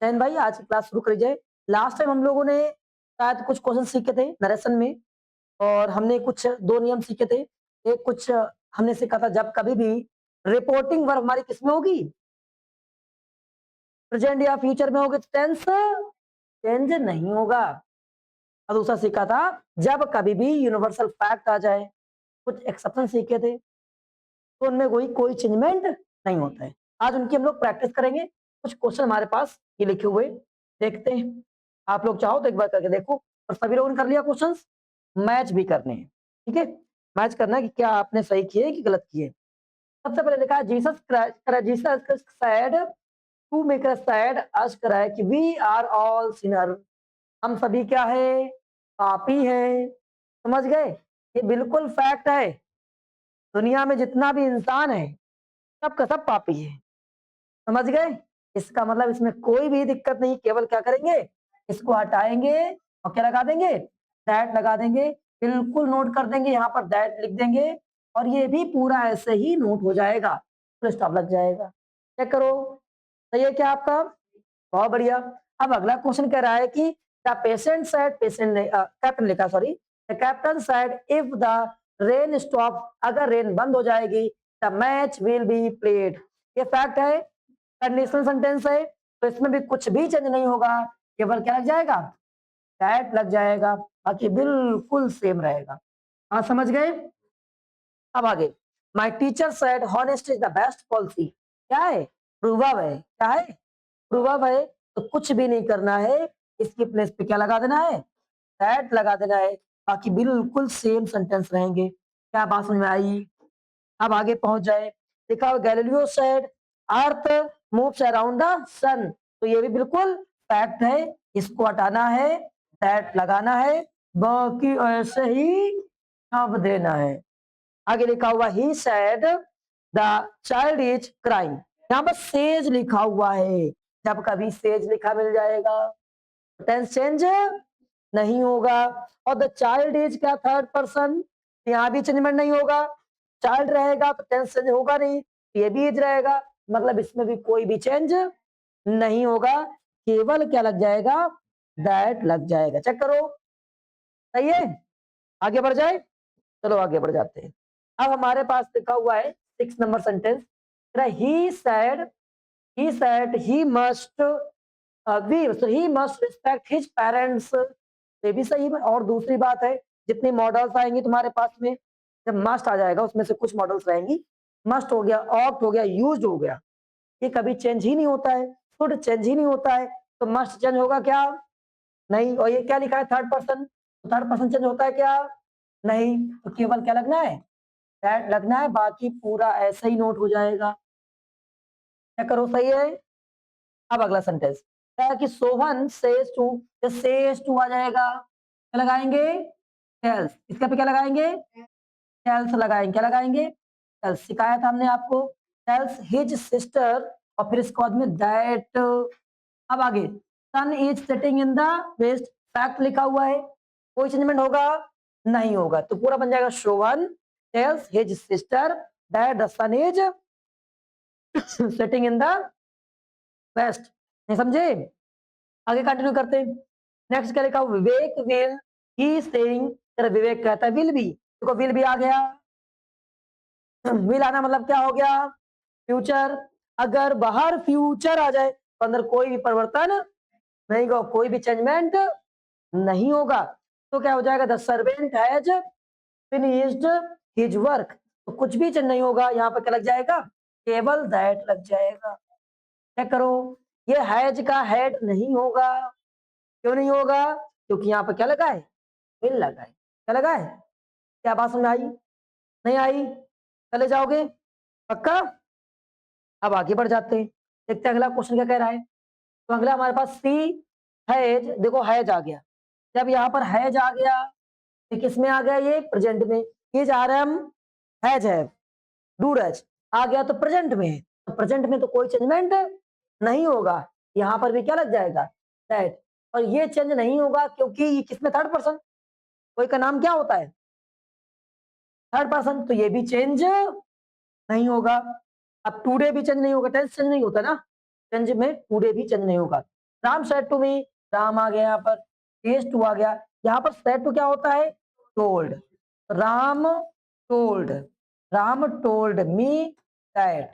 जैन भाई आज की क्लास शुरू करी जाए। लास्ट टाइम हम लोगों ने शायद कुछ क्वेश्चन सीखे थे नरेशन में और हमने कुछ 2 नियम सीखे थे। एक कुछ हमने सीखा था जब कभी भी रिपोर्टिंग वर्ब हमारी किसमें होगी? प्रेजेंट या फ्यूचर में होगी तो टेंस चेंज नहीं होगा। और दूसरा सीखा था जब कभी भी यूनिवर्सल फैक्ट आ जाए, कुछ एक्सेप्शन सीखे थे, तो उनमें कोई चेंजमेंट नहीं होता है। आज उनकी हम लोग प्रैक्टिस करेंगे। कुछ क्वेश्चन हमारे पास ये लिखे हुए देखते हैं। आप लोग चाहो तो एक बार करके देखो और सभी लोगों ने कर लिया क्वेश्चंस, मैच भी करने हैं। ठीक है, मैच करना है कि क्या आपने सही किए कि गलत किए। सबसे पहले लिखा है Jesus said to make us sad us कराए कि वी आर ऑल सिनर। हम सभी क्या है? पापी हैं। समझ गए? ये बिल्कुल फैक्ट है। दुनिया में जितना भी इंसान है सब का सब पापी है। समझ गए? इसका मतलब इसमें कोई भी दिक्कत नहीं, केवल क्या करेंगे, इसको हटाएंगे और क्या लगा देंगे, दैट लगा देंगे। बिल्कुल नोट कर देंगे, यहाँ पर दैट लिख देंगे और ये भी पूरा ऐसे ही नोट हो जाएगा, फुल स्टॉप लग जाएगा। चेक करो, सही है क्या आपका? बहुत बढ़िया। अब अगला क्वेश्चन कह रहा है कि द पेशेंट सेड, पेशेंट ने कैप्टन लिखा, sorry, the captain said if the rain stop, अगर रेन बंद हो जाएगी the match will be played. ये फैक्ट है, कंडीशनल सेंटेंस है, तो इसमें भी कुछ भी चेंज नहीं होगा, केवल क्या लग जाएगा, दैट लग जाएगा, बाकी बिल्कुल सेम रहेगा। हाँ समझ गए? अब आगे, my teacher said honest is the best policy. क्या है? प्रूव है। क्या है? प्रूव है। तो कुछ भी नहीं करना है, इसकी प्लेस पे क्या लगा देना है, दैट लगा देना है, बाकी बिल्कुल सेम सेंटेंस रहेंगे। क्या बात समझ में आई? अब आगे पहुंच जाए, लिखा हुआ Galileo said earth moves around the sun. तो ये भी बिल्कुल फैक्ट है, इसको हटाना है, दैट लगाना है, बाकी ऐसे ही अब देना है। आगे लिखा हुआ he said the child is crying. यहाँ पर सेज लिखा हुआ है, जब कभी सेज लिखा मिल जाएगा टेंस चेंज नहीं होगा। और द चाइल्ड इज क्या, थर्ड पर्सन, यहाँ भी चेंजमेंट नहीं होगा। चाइल्ड रहेगा तो टेंस चेंज होगा नहीं, ये भी इज रहेगा, मतलब इसमें भी कोई भी चेंज नहीं होगा, केवल क्या लग जाएगा, दैट लग जाएगा। चेक करो, सही है? आगे बढ़ जाए, चलो आगे बढ़ जाते हैं। अब हमारे पास लिखा हुआ है 6 number sentence, he said he must he must respect his parents। ये भी सही है। और दूसरी बात है, जितनी मॉडल्स आएंगी तुम्हारे पास में, जब मस्ट आ जाएगा उसमें से कुछ मॉडल्स रहेंगी, मस्ट हो गया, ऑप्ट हो गया, यूज्ड हो गया, ये कभी चेंज ही नहीं होता है, शुड चेंज ही नहीं होता है, तो मस्ट चेंज होगा क्या? नहीं। और ये क्या लिखा है, थर्ड पर्सन, तो थर्ड पर्सन चेंज होता है क्या? नहीं। तो केवल क्या लगना है, दैट लगना है, बाकी पूरा ऐसे ही नोट हो जाएगा। क्या करो, सही है? अब अगला सेंटेंस क्या है कि सोहन सेज टू आ जाएगा, क्या लगाएंगे, टेल्स। इसके पे क्या लगाएंगे, टेल्स लगाएंगे। क्या लगाएंगे, टेल्स, सिखाया था हमने आपको, टेल्स हिज सिस्टर, और फिर इसके बाद में दैट। अब आगे, sun is sitting in the west, fact लिखा हुआ है, कोई चेंजमेंट होगा नहीं होगा, तो पूरा बन जाएगा Shovan tells his sister that the sun is sitting in the west. नहीं समझे? आगे कंटिन्यू करते हैं। नेक्स्ट क्या लिखा, विवेक विल ही सेइंग, तेरा विवेक कहता है विल बी, देखो विल भी आ गया, विल आना मतलब क्या हो गया, फ्यूचर। अगर बाहर फ्यूचर आ जाए तो अंदर कोई भी परिवर्तन नहीं होगा, कोई भी चेंजमेंट नहीं होगा, तो क्या हो जाएगा, the servant has finished his work. तो कुछ भी चेंज नहीं होगा, यहाँ पर क्या लग जाएगा, केवल दैट लग जाएगा। चेक करो, ये हैज का हेड नहीं होगा, क्यों नहीं होगा, क्योंकि यहाँ पर क्या लगा है, विल लगा है। क्या लगा है? क्या बात समझ आई? नहीं आई? चले जाओगे पक्का? अब आगे बढ़ जाते हैं, देखते हैं अगला क्वेश्चन क्या कह रहा है। तो अगला हमारे पास सी हैज, देखो हैज आ गया, जब यहाँ पर हैज आ गया तो किस में आ गया, ये प्रेजेंट में, ये जा रहा है हम, हैज है, डू डज आ गया तो प्रेजेंट में है, तो प्रेजेंट में तो कोई चेंजमेंट नहीं होगा, यहाँ पर भी क्या लग जाएगा, दैट। और ये चेंज नहीं होगा क्योंकि ये किसमें, थर्ड पर्सन, कोई का नाम क्या होता है, थर्ड पर्सन, तो ये भी चेंज नहीं होगा। अब टुडे भी चेंज नहीं होगा, टेंस चेंज नहीं होता ना, चेंज में टुडे भी चेंज नहीं होगा, Ram said to me, Ram आ गया यहाँ पर, टेस्ट टू आ गया, यहाँ पर सेड टू क्या होता है, told, Ram told, Ram told me that,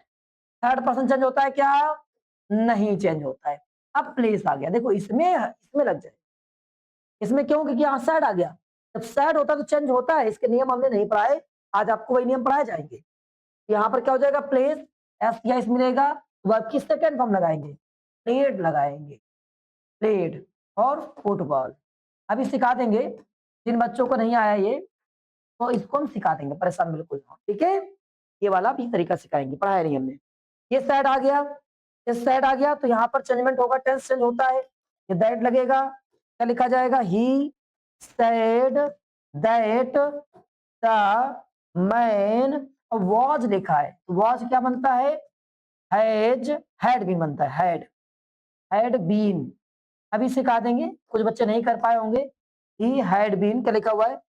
third person change होता है क्या, नहीं चेंज होता है। अब प्लेस आ गया, देखो इसमें इसमें लग जाए, इसमें क्यों, क्योंकि यहाँ सैड आ गया, जब सैड होता है तो चेंज होता है, इसके नियम हमने नहीं पढ़ाए, आज आपको वही नियम पढ़ाए जाएंगे। यहाँ पर क्या हो जाएगा, प्लेस, एस या इस मिलेगा, वर्ब की सेकंड फॉर्म लगाएंगे, प्लेड लगाएंगे, प्लेड और फुटबॉल। अभी सिखा देंगे, जिन बच्चों को नहीं आया ये, तो इसको हम सिखा देंगे, परेशान बिल्कुल ना हो, ठीक है। ये वाला भी तरीका सिखाएंगे, पढ़ाया नहीं हमने। ये सैड आ गया, ये सैड आ गया तो यहाँ पर चेंजमेंट होगा, टेंस चेंज होता है, ये दैट लगेगा, क्या लिखा जाएगा, he said that the man, was लिखा है, वॉज क्या बनता है, हैज, हैड बीन बनता है, हैड बीन। अभी सिखा देंगे, कुछ बच्चे नहीं कर पाए होंगे, ही हैड बीन क्या लिखा हुआ है,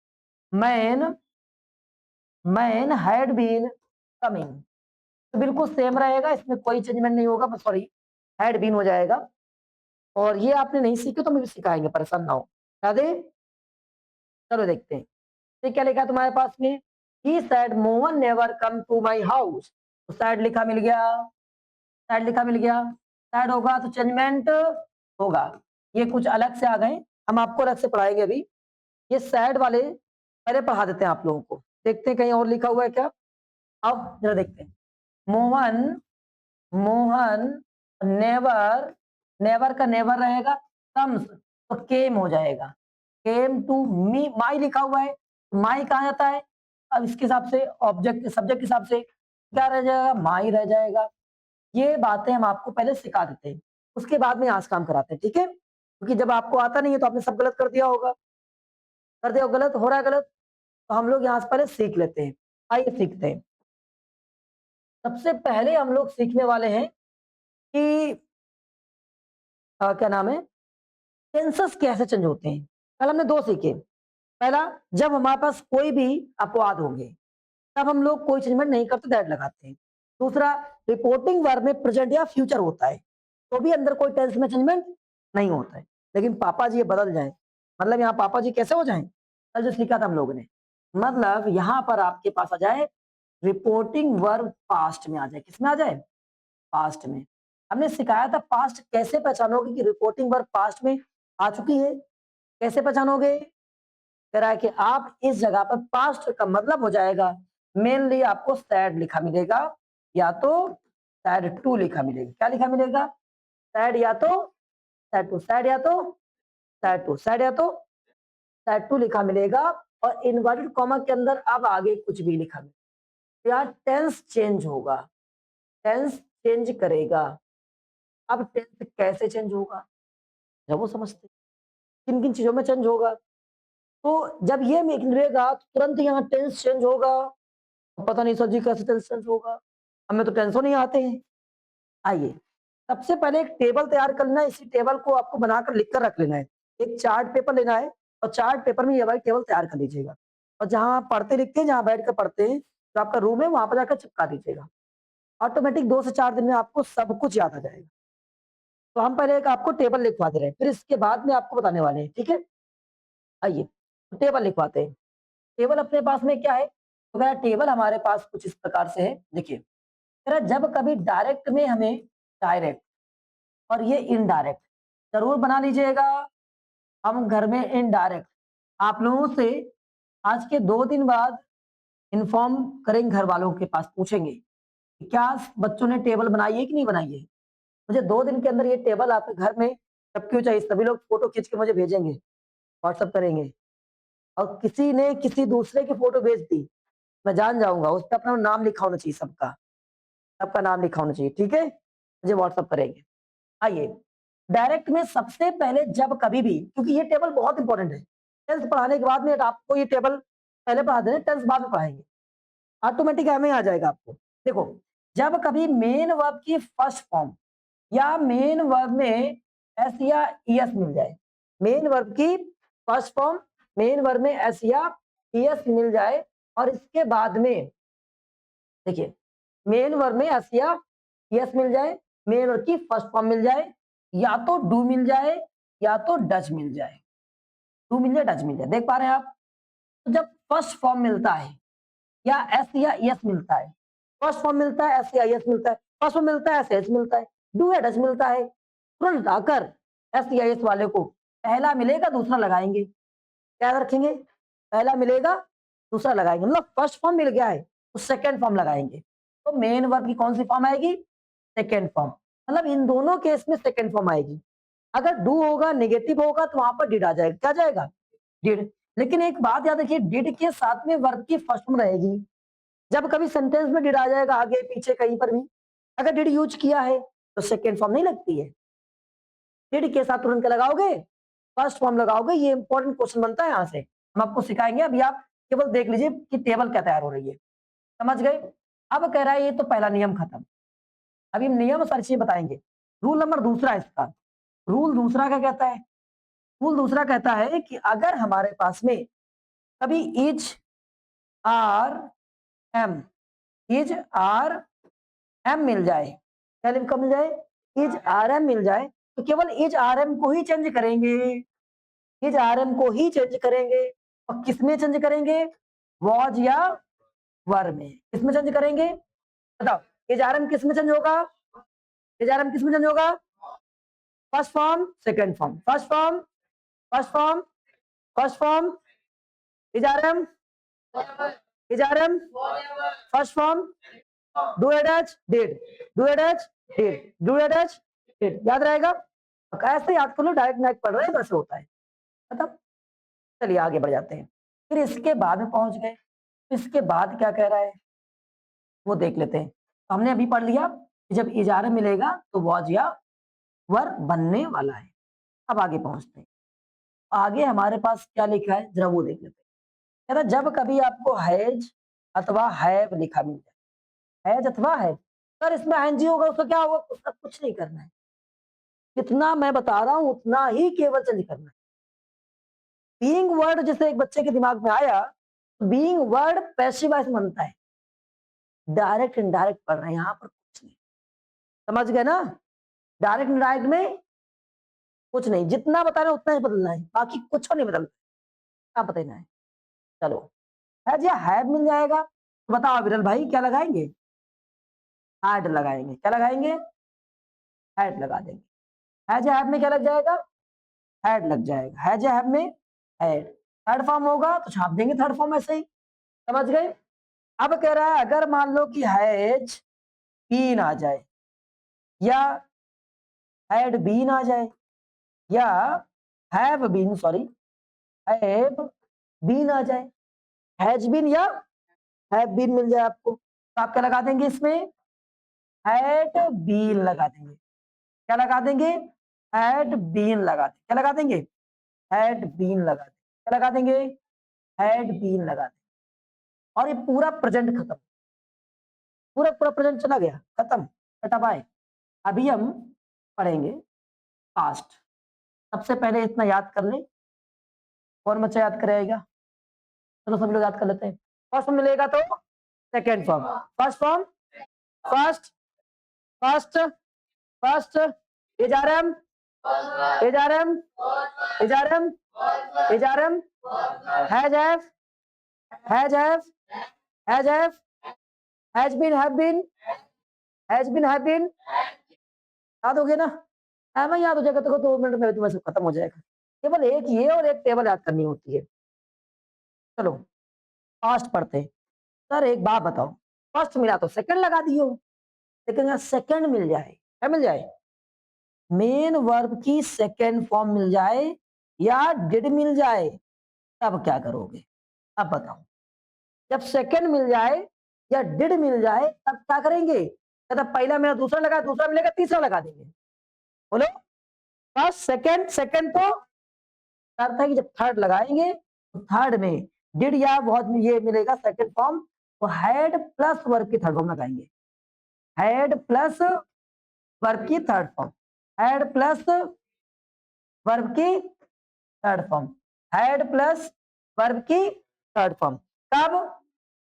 man, man had been coming, तो बिल्कुल सेम रहेगा, इसमें कोई चेंजमेंट नहीं होगा, सॉरी हैड बीन हो जाएगा। और ये आपने नहीं सीखे तो मैं भी सिखाएंगे, परेशान ना हो, क्या दे, चलो देखते हैं। ये क्या लिखा है तुम्हारे पास में, he said Mohan never come to my house, तो सैड लिखा मिल गया, सैड लिखा मिल गया, सैड होगा तो चेंजमेंट होगा। ये कुछ अलग से आ गए, हम आपको अलग से पढ़ाएंगे अभी, ये सैड वाले पहले पढ़ा देते हैं आप लोगों को, देखते हैं कहीं और लिखा हुआ है क्या, अब जरा देखते हैं। मोहन, मोहन नेवर, नेवर का नेवर रहेगा, कम्स तो केम हो जाएगा, केम टू मी, माई लिखा हुआ है, माई कहा जाता है, अब इसके हिसाब से ऑब्जेक्ट सब्जेक्ट के हिसाब से क्या रह जाएगा, माई रह जाएगा। ये बातें हम आपको पहले सिखा देते हैं, उसके बाद में आज काम कराते हैं, ठीक है, क्योंकि जब आपको आता नहीं है तो आपने सब गलत कर दिया होगा, कर दिया गलत हो रहा है गलत, तो हम लोग यहाँ से पहले सीख लेते हैं। आइए सीखते हैं। सबसे पहले हम लोग सीखने वाले हैं कि क्या नाम है, टेंसेस कैसे चेंज होते हैं। कल हमने दो सीखे, पहला जब हमारे पास कोई भी अपवाद होंगे तब हम लोग कोई चेंजमेंट नहीं करते, दैट लगाते हैं। दूसरा, रिपोर्टिंग वर्ब में प्रेजेंट या फ्यूचर होता है तो भी अंदर कोई टेंस में चेंजमेंट नहीं होता है, लेकिन पापा जी ये बदल जाए, मतलब यहाँ पापा जी कैसे हो जाए, कल जो सीखा था हम लोगों ने, मतलब यहाँ पर आपके पास आ जाए रिपोर्टिंग वर्ब पास्ट में आ जाए, किसमें आ जाए, पास्ट में। हमने सिखाया था पास्ट कैसे पहचानोगे कि रिपोर्टिंग वर्ब पास्ट में आ चुकी है, कैसे पहचानोगे, कह रहा है कि आप इस जगह पर पास्ट का मतलब हो जाएगा, मेनली आपको सैड लिखा मिलेगा या तो सैड टू लिखा मिलेगा, क्या लिखा मिलेगा, सैड या तो सैड टू, सैड या तो सैड टू, सैड या तो सैड टू लिखा मिलेगा, और इनवर्टेड कॉमा के अंदर अब आगे कुछ भी लिखा मिलेगा, यार टेंस चेंज होगा, टेंस चेंज करेगा। अब टेंस कैसे चेंज होगा, जब वो समझते किन किन चीजों में चेंज होगा, तो जब ये मिलेगा तो तुरंत यहाँ टेंस चेंज होगा, पता नहीं सर जी कैसे टेंस चेंज होगा, हमें तो टेंसों नहीं आते हैं। आइए सबसे पहले एक टेबल तैयार करना है, इसी टेबल को आपको बनाकर लिख कर रख लेना है, एक चार्ट पेपर लेना है और चार्ट पेपर में ये वाली टेबल तैयार कर लीजिएगा, और जहां आप पढ़ते लिखते हैं, जहां बैठ कर पढ़ते हैं, जो आपका रूम है वहां पर जाकर चिपका दीजिएगा, ऑटोमेटिक 2 से 4 दिन में आपको सब कुछ याद आ जाएगा। तो हम पहले एक आपको टेबल लिखवा दे रहे हैं, फिर इसके बाद में आपको बताने वाले हैं, ठीक है। आइए तो टेबल लिखवाते हैं। टेबल अपने पास में क्या है, तो मेरा टेबल हमारे पास कुछ इस प्रकार से है, देखिए मेरा जब कभी डायरेक्ट में हमें डायरेक्ट और ये इनडायरेक्ट जरूर बना लीजिएगा, हम घर में इनडायरेक्ट आप लोगों से आज के 2 दिन बाद इन्फॉर्म करेंगे, घर वालों के पास पूछेंगे कि क्या बच्चों ने टेबल बनाई है कि नहीं बनाई है, मुझे 2 दिन के अंदर ये टेबल आपके घर में जब क्यों चाहिए, सभी लोग फोटो खींच के मुझे भेजेंगे, व्हाट्सअप करेंगे, और किसी ने किसी दूसरे की फोटो भेज दी, मैं जान जाऊंगा, उस पर अपना नाम लिखा होना चाहिए, सबका सबका नाम लिखा होना चाहिए, ठीक है, मुझे व्हाट्सअप करेंगे। आइए डायरेक्ट में सबसे पहले जब कभी भी, क्योंकि ये टेबल बहुत इंपॉर्टेंट है, टेंस पढ़ाने के बाद में आपको ये टेबल पहले पढ़ा देना, टेंस बाद में पढ़ाएंगे, ऑटोमेटिक हमें आ जाएगा आपको। देखो जब कभी मेन वर्ब की फर्स्ट फॉर्म या मेन वर्ब में एस या ईएस मिल जाए, मेन वर्ब की फर्स्ट फॉर्म, मेन वर्ब में एस या ईएस मिल जाए, और इसके बाद में देखिए मेन वर्ब में एस या ईएस मिल जाए, मेन वर्ब की फर्स्ट फॉर्म मिल जाए, या तो डू मिल जाए या तो डज मिल जाए, डू मिल जाए डज मिल जाए। देख पा रहे हैं आप? तो जब फर्स्ट फॉर्म मिलता है या एस या यस मिलता है, फर्स्ट फॉर्म मिलता है एस या यस मिलता है, फर्स्ट फॉर्म मिलता है एस एस मिलता है, डू या डज मिलता है, तुरंत आकर एस या यस वाले को पहला मिलेगा दूसरा लगाएंगे। क्या रखेंगे? पहला मिलेगा दूसरा लगाएंगे, मतलब फर्स्ट फॉर्म मिल गया है तो सेकंड फॉर्म लगाएंगे। तो मेन वर्ब की कौन सी फॉर्म आएगी? Second form. मतलब इन दोनों केस में सेकंड फॉर्म आएगी। अगर डू होगा नेगेटिव होगा तो वहां पर डिड आ जाएगा। क्या जाएगा? डिड। लेकिन एक बात याद रखिए, डिड के साथ में वर्ब की फर्स्ट फॉर्म रहेगी। जब कभी सेंटेंस में डिड आ जाएगा आगे पीछे कहीं पर भी, अगर डिड यूज किया है तो सेकंड फॉर्म नहीं लगती है। डिड के साथ तुरंत लगाओगे, फर्स्ट फॉर्म लगाओगे। ये इंपॉर्टेंट क्वेश्चन बनता है यहाँ से, हम आपको सिखाएंगे। अभी आप केवल देख लीजिए कि टेबल क्या तैयार हो रही है। समझ गए? अब कह रहा है ये तो पहला नियम खत्म। अभी हम नियम सारी चीजें बताएंगे। रूल नंबर दूसरा इसका। रूल दूसरा क्या कहता है? रूल दूसरा कहता है कि अगर हमारे पास में कभी is are am, is are am मिल जाए, क्या कब मिल जाए? इज आर एम मिल जाए, तो केवल इज आर एम को ही चेंज करेंगे। इज आर एम को ही चेंज करेंगे। और किसमें चेंज करेंगे? वॉज या वर में। किसमें चेंज करेंगे? बताओ। इज आर एम किसमें चेंज होगा? इज आर एम किसमें चेंज होगा? First form second form, first form first form first form, is are am is are am first form, do at H did, do at H did, do at H did. याद रहेगा? ऐसे याद कर लो, direct match पढ़ रहे हैं वैसे होता है। मतलब चलिए आगे बढ़ जाते हैं। फिर इसके बाद में पहुंच गए, इसके बाद क्या कह रहा है वो देख लेते हैं। तो हमने अभी पढ़ लिया कि जब इजारा मिलेगा तो वॉज या वर बनने वाला है। अब आगे पहुंचते हैं। आगे हमारे पास क्या लिखा है जरा वो देख लेते हैं। कहता जब कभी आपको हैज अथवा हैव लिखा मिल जाए, हैज अथवा हैव, सर इसमें आईएनजी होगा उसका क्या होगा? उसका कुछ नहीं करना है। जितना मैं बता रहा हूं उतना ही केवल चेंज करना है। बीइंग वर्ड जैसे एक बच्चे के दिमाग में आया, बीइंग वर्ड पैसिव वॉइस बनता है। डायरेक्ट इनडायरेक्ट पढ़ रहे हैं यहाँ पर, कुछ नहीं। समझ गए ना? डायरेक्ट इनडायरेक्ट में कुछ नहीं, जितना बता रहे उतना ही बदलना है, बाकी कुछ नहीं बदलना। क्या बताना है? चलो, है जी हैव मिल जाएगा तो बताओ विरल भाई क्या लगाएंगे? हैड लगाएंगे। क्या लगाएंगे? हैड लगा देंगे। है जी हैव में क्या लग जाएगा? हैड लग जाएगा। है जी हैव में हैड। थर्ड फॉर्म होगा तो छाप देंगे थर्ड फॉर्म ऐसे ही। समझ गए? अब कह रहा है अगर मान लो कि हैज बीन आ जाए या हैड बीन आ जाए या have been, sorry have been आ जाए, हैज बीन या हैव बीन मिल जाए आपको, तो आप क्या लगा देंगे इसमें? हैड बीन लगा देंगे। क्या लगा देंगे? हैड बीन लगा देंगे। क्या लगा देंगे? हैड बीन लगा देंगे। क्या लगा देंगे? हैड बीन लगा देंगे। और ये पूरा प्रेजेंट खत्म, पूरा पूरा प्रेजेंट चला गया, खत्म, हटा पाए। अभी हम पढ़ेंगे पास्ट। सबसे पहले इतना याद कर लें, कौन बच्चा याद करेगा? चलो सब लोग याद कर लेते हैं। फर्स्ट मिलेगा तो second form, first form, first first first, is are am is are am is are am is are am, has have has have, has been have been, has been have been. याद हो गया ना? मैं याद हो जाएगा तो 2 मिनट में तुम्हें सब खत्म हो जाएगा। केवल एक ये और एक टेबल याद करनी होती है। चलो फास्ट पढ़ते हैं। सर एक बात बताओ, फर्स्ट मिला तो सेकंड लगा दियो, लेकिन अगर सेकंड मिल जाए, क्या मिल जाए? मेन वर्ब की सेकंड फॉर्म मिल जाए या डिड मिल जाए, तब क्या करोगे? अब बताओ। जब सेकंड मिल जाए या डिड मिल जाए तब क्या करेंगे? कहता पहला मेरा दूसरा लगा, दूसरा मिलेगा तीसरा लगा देंगे। बोलो, फर्स्ट सेकंड, सेकंड तो अर्थ है कि जब थर्ड लगाएंगे तो थर्ड में डिड या बहुत ये मिलेगा सेकंड फॉर्म, तो हैड प्लस वर्ब की थर्ड फॉर्म लगाएंगे। हैड प्लस वर्ब की third form, had plus verb की third form, had plus verb की थर्ड फॉर्म। कब?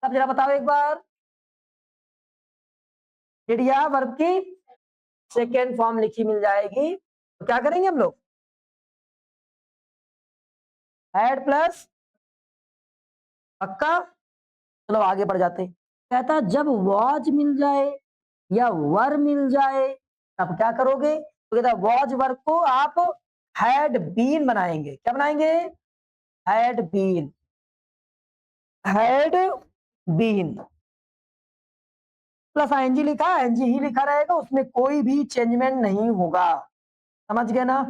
तब जरा बताओ एक बार। डिड या वर्ब की सेकेंड फॉर्म लिखी मिल जाएगी तो क्या करेंगे हम लोग, हैड प्लस पक्का। चलो आगे बढ़ जाते हैं। कहता जब वॉज मिल जाए या वर मिल जाए तब क्या करोगे, तो कहता वॉज वर को आप हैड बीन बनाएंगे। क्या बनाएंगे, had been, had been plus ING लिखा, एनजी ही लिखा रहेगा, उसमें कोई भी चेंजमेंट नहीं होगा। समझ गए ना।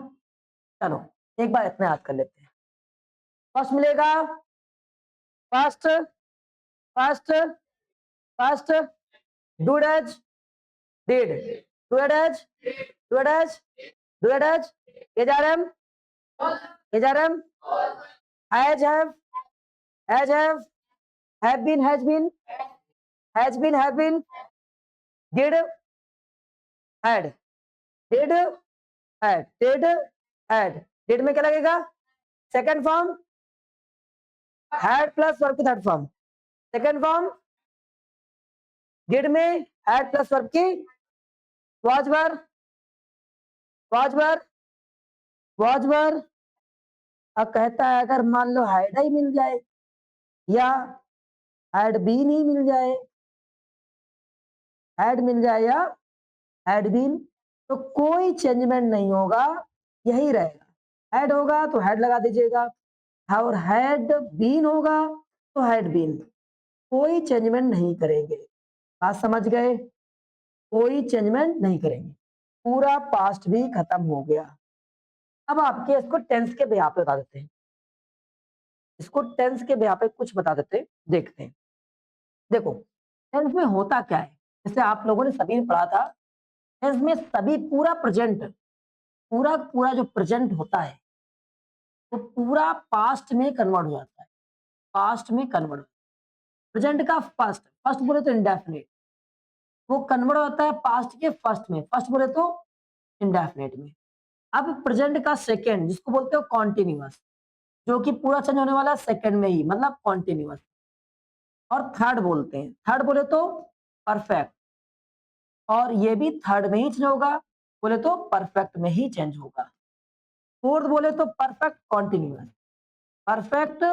चलो एक बार इतना याद कर लेते हैं। फर्स्ट मिलेगा फर्स्ट, फर्स्ट, फर्स्ट डूड एज, डिड, डूड एज, डूड एज, डूड एज, is are am, is are am, has have, has have been, has been, has been, have been, did, had, did, had, did, had, did में क्या लगेगा, second form, had plus verb की third form, second form did में हैड प्लस वर्ब की was were, was were, was were. अब कहता है अगर मान लो हैड ही मिल जाए या हैड बीन ही मिल जाए, हैड मिल जाए या हैड बीन, तो कोई चेंजमेंट नहीं होगा, यही रहेगा। हैड होगा तो हैड लगा दीजिएगा, और हैड बीन होगा तो हैड बीन, कोई चेंजमेंट नहीं करेंगे। बात समझ गए, कोई चेंजमेंट नहीं करेंगे, पूरा पास्ट भी खत्म हो गया। अब आपके इसको टेंस के बिहाफ पे बता देते हैं, इसको टेंस के बिहाफ पे कुछ बता देते हैं, देखते हैं। देखो टेंस में होता क्या है, जैसे आप लोगों ने सभी ने पढ़ा था, टेंस में सभी पूरा प्रेजेंट, पूरा पूरा जो प्रेजेंट होता है वो तो पूरा पास्ट में कन्वर्ट हो जाता है, पास्ट में कन्वर्ट। प्रेजेंट का फर्स्ट, फर्स्ट बोले तो इंडेफिनिट, वो कन्वर्ट होता है पास्ट के फर्स्ट में, फर्स्ट बोले तो इंडेफिनिट में। अब प्रेजेंट का सेकेंड जिसको बोलते हो कॉन्टिन्यूअस, जो कि पूरा चेंज होने वाला सेकेंड में ही, मतलब कॉन्टिन्यूअस। और थर्ड बोलते हैं, थर्ड बोले तो परफेक्ट, और ये भी थर्ड में ही चेंज होगा, बोले तो परफेक्ट में ही चेंज होगा। फोर्थ बोले तो परफेक्ट कॉन्टिन्यूअस, परफेक्ट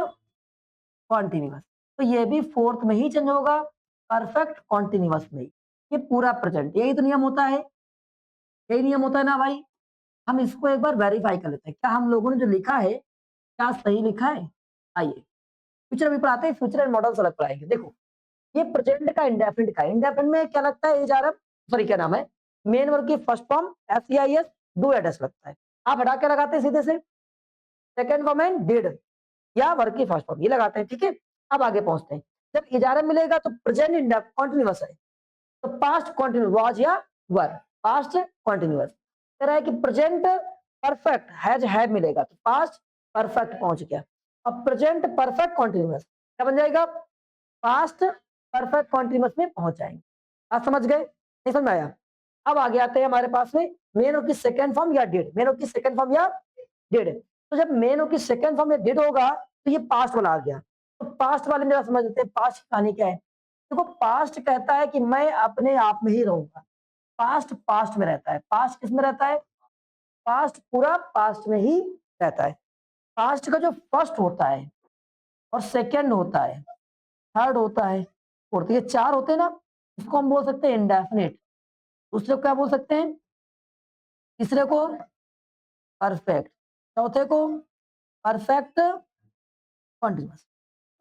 कॉन्टिन्यूअस, तो ये भी फोर्थ में ही चेंज होगा, परफेक्ट कॉन्टिन्यूअस में ही। ये पूरा प्रेजेंट, यही तो नियम होता है, यही नियम होता है ना भाई। हम इसको एक बार वेरीफाई कर लेते हैं, क्या हम लोगों ने जो लिखा है क्या सही लिखा है। आइए फ्यूचर भी पढ़ाते हैं, फ्यूचर एंड मॉडल्स अलग पढ़ाएंगे। देखो ये प्रेजेंट का इंडेफिनिट का, इंडेफिनिट में क्या लगता है, एजआरएफ, सॉरी क्या नाम है, मेन वर्ब की फर्स्ट फॉर्म एसईआईएस, डू एट एस लगता है, आप हटा के लगाते हैं सीधे से सेकंड फॉर्म एंड डिड या वर्ब की फर्स्ट फॉर्म, ये लगाते हैं, ठीक है। अब आगे पहुंचते हैं, जब एजआरएफ मिलेगा तो प्रेजेंट इंडेफिनिट कॉन्टिन्यूअस है, तो पास्ट कॉन्टिन्यूअस वाज या वर, पास्ट कॉन्टिन्यूअस। कह रहा है कि प्रेजेंट परफेक्ट हैज हैव मिलेगा तो पास्ट परफेक्ट पहुंच गया। अब प्रेजेंट परफेक्ट कॉन्टिन्यूअस क्या बन जाएगा, पास्ट परफेक्ट कॉन्टिन्यूअस में पहुंच जाएंगे। आप समझ गए, नहीं समझ आया। अब आगे आते हैं हमारे पास में मेन ऑफ की सेकंड फॉर्म या डिड, मेन ऑफ की सेकंड फॉर्म या डिड। तो जब मेन ऑफ की सेकंड फॉर्म या डिड होगा तो ये पास्ट वाला आ गया। तो पास्ट वाले में जरा समझ लेते हैं पास्ट की कहानी क्या है। देखो पास्ट कहता है कि मैं अपने आप में ही रहूंगा, पास्ट पास्ट में रहता है, पास्ट किस में रहता है, पास्ट पूरा पास्ट में ही रहता है। पास्ट का जो फर्स्ट होता है और सेकंड होता है, थर्ड होता है, फोर्थ, ये चार होते हैं ना, इसको हम बोल सकते हैं इंडेफिनिट। दूसरे को क्या बोल सकते हैं, तीसरे को परफेक्ट, चौथे को परफेक्ट कॉन्टिन्यूअस।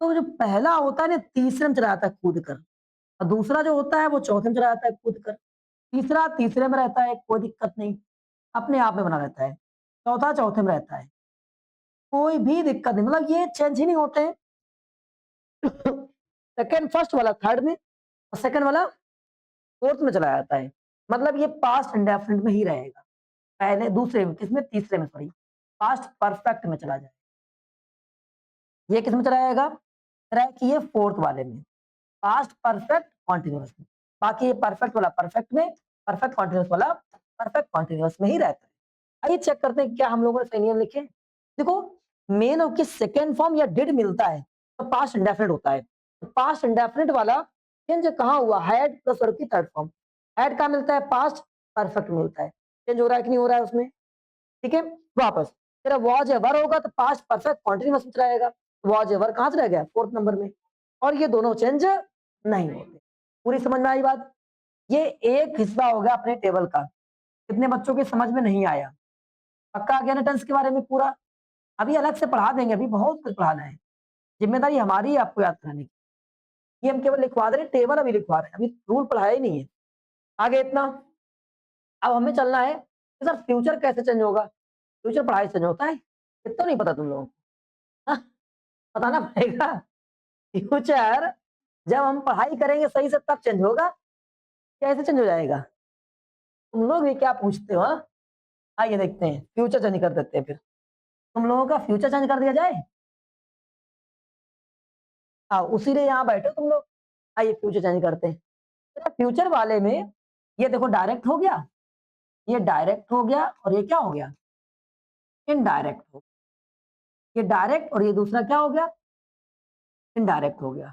तो जो पहला होता है ना तीसरे में चला जाता है कूद कर, और दूसरा जो होता है वो चौथे में चला जाता है कूद कर, तीसरा तीसरे में रहता है, कोई दिक्कत नहीं, अपने आप में बना रहता है, चौथा चौथे में रहता है, कोई भी दिक्कत नहीं, मतलब ये चेंज ही नहीं होते हैं। सेकंड फर्स्ट वाला थर्ड में और सेकंड वाला फोर्थ में चला जाता है, मतलब ये पास्ट इंडेफिनिट में ही रहेगा, पहले दूसरे में, किसमें, तीसरे में, सॉरी पास्ट परफेक्ट में चला जाएगा। ये किस में चला जाएगा, कि ये फोर्थ वाले में, पास्ट परफेक्ट कॉन्टिन्यूअस में, बाकी ये परफेक्ट वाला परफेक्ट में, परफेक्ट कॉन्टिन्यूअस वाला परफेक्ट कॉन्टिन्यूअस में ही रहता है। आइए चेक करते हैं क्या हम लोगों ने सही नियम लिखे। देखो मेन ऑफ की सेकेंड फॉर्म या डिड मिलता है तो पास्ट इंडेफिनिट होता है, तो पास्ट इंडेफिनिट वाला चेंज कहाँ हुआ, हैड प्लस वर्ब की थर्ड फॉर्म, हैड का मिलता है पास्ट परफेक्ट मिलता है, चेंज हो रहा है कि नहीं हो रहा है उसमें, ठीक है, वापस तेरा वॉज एवर होगा तो पास्ट परफेक्ट कॉन्टिन्यूअस में चलाएगा, वॉज एवर कहाँ चला गया, फोर्थ नंबर में, और ये दोनों चेंज नहीं होते। पूरी समझ में आई बात? ये एक हिस्सा हो गया अपने टेबल का। कितने बच्चों के समझ में नहीं आया? पक्का आ गया ना टेंस के बारे में पूरा? अभी अलग से पढ़ा देंगे, अभी बहुत कुछ पढ़ाना है, जिम्मेदारी हमारी है आपको याद कराने की। ये हम केवल लिखवा दे रहे, टेबल अभी लिखवा रहे हैं, अभी रूल पढ़ाया ही नहीं है। आगे इतना, अब हमें चलना है कि सर फ्यूचर कैसे चेंज होगा? फ्यूचर पढ़ाई से चेंज होता है, इतना नहीं पता तुम लोगों को? हाँ, बताना पड़ेगा। फ्यूचर जब हम पढ़ाई करेंगे सही से तब चेंज होगा, कैसे चेंज हो जाएगा? तुम लोग भी क्या पूछते हो? हाँ, आइए देखते हैं, फ्यूचर चेंज कर देते हैं फिर। तुम लोगों का फ्यूचर चेंज कर दिया जाए? हाँ, उसी लिए यहाँ बैठे हो तुम लोग। आइए फ्यूचर चेंज करते हैं। तो फ्यूचर वाले में ये देखो डायरेक्ट हो गया, ये डायरेक्ट हो गया, और ये क्या हो गया, इनडायरेक्ट हो। ये डायरेक्ट और ये दूसरा क्या हो गया, इनडायरेक्ट हो गया।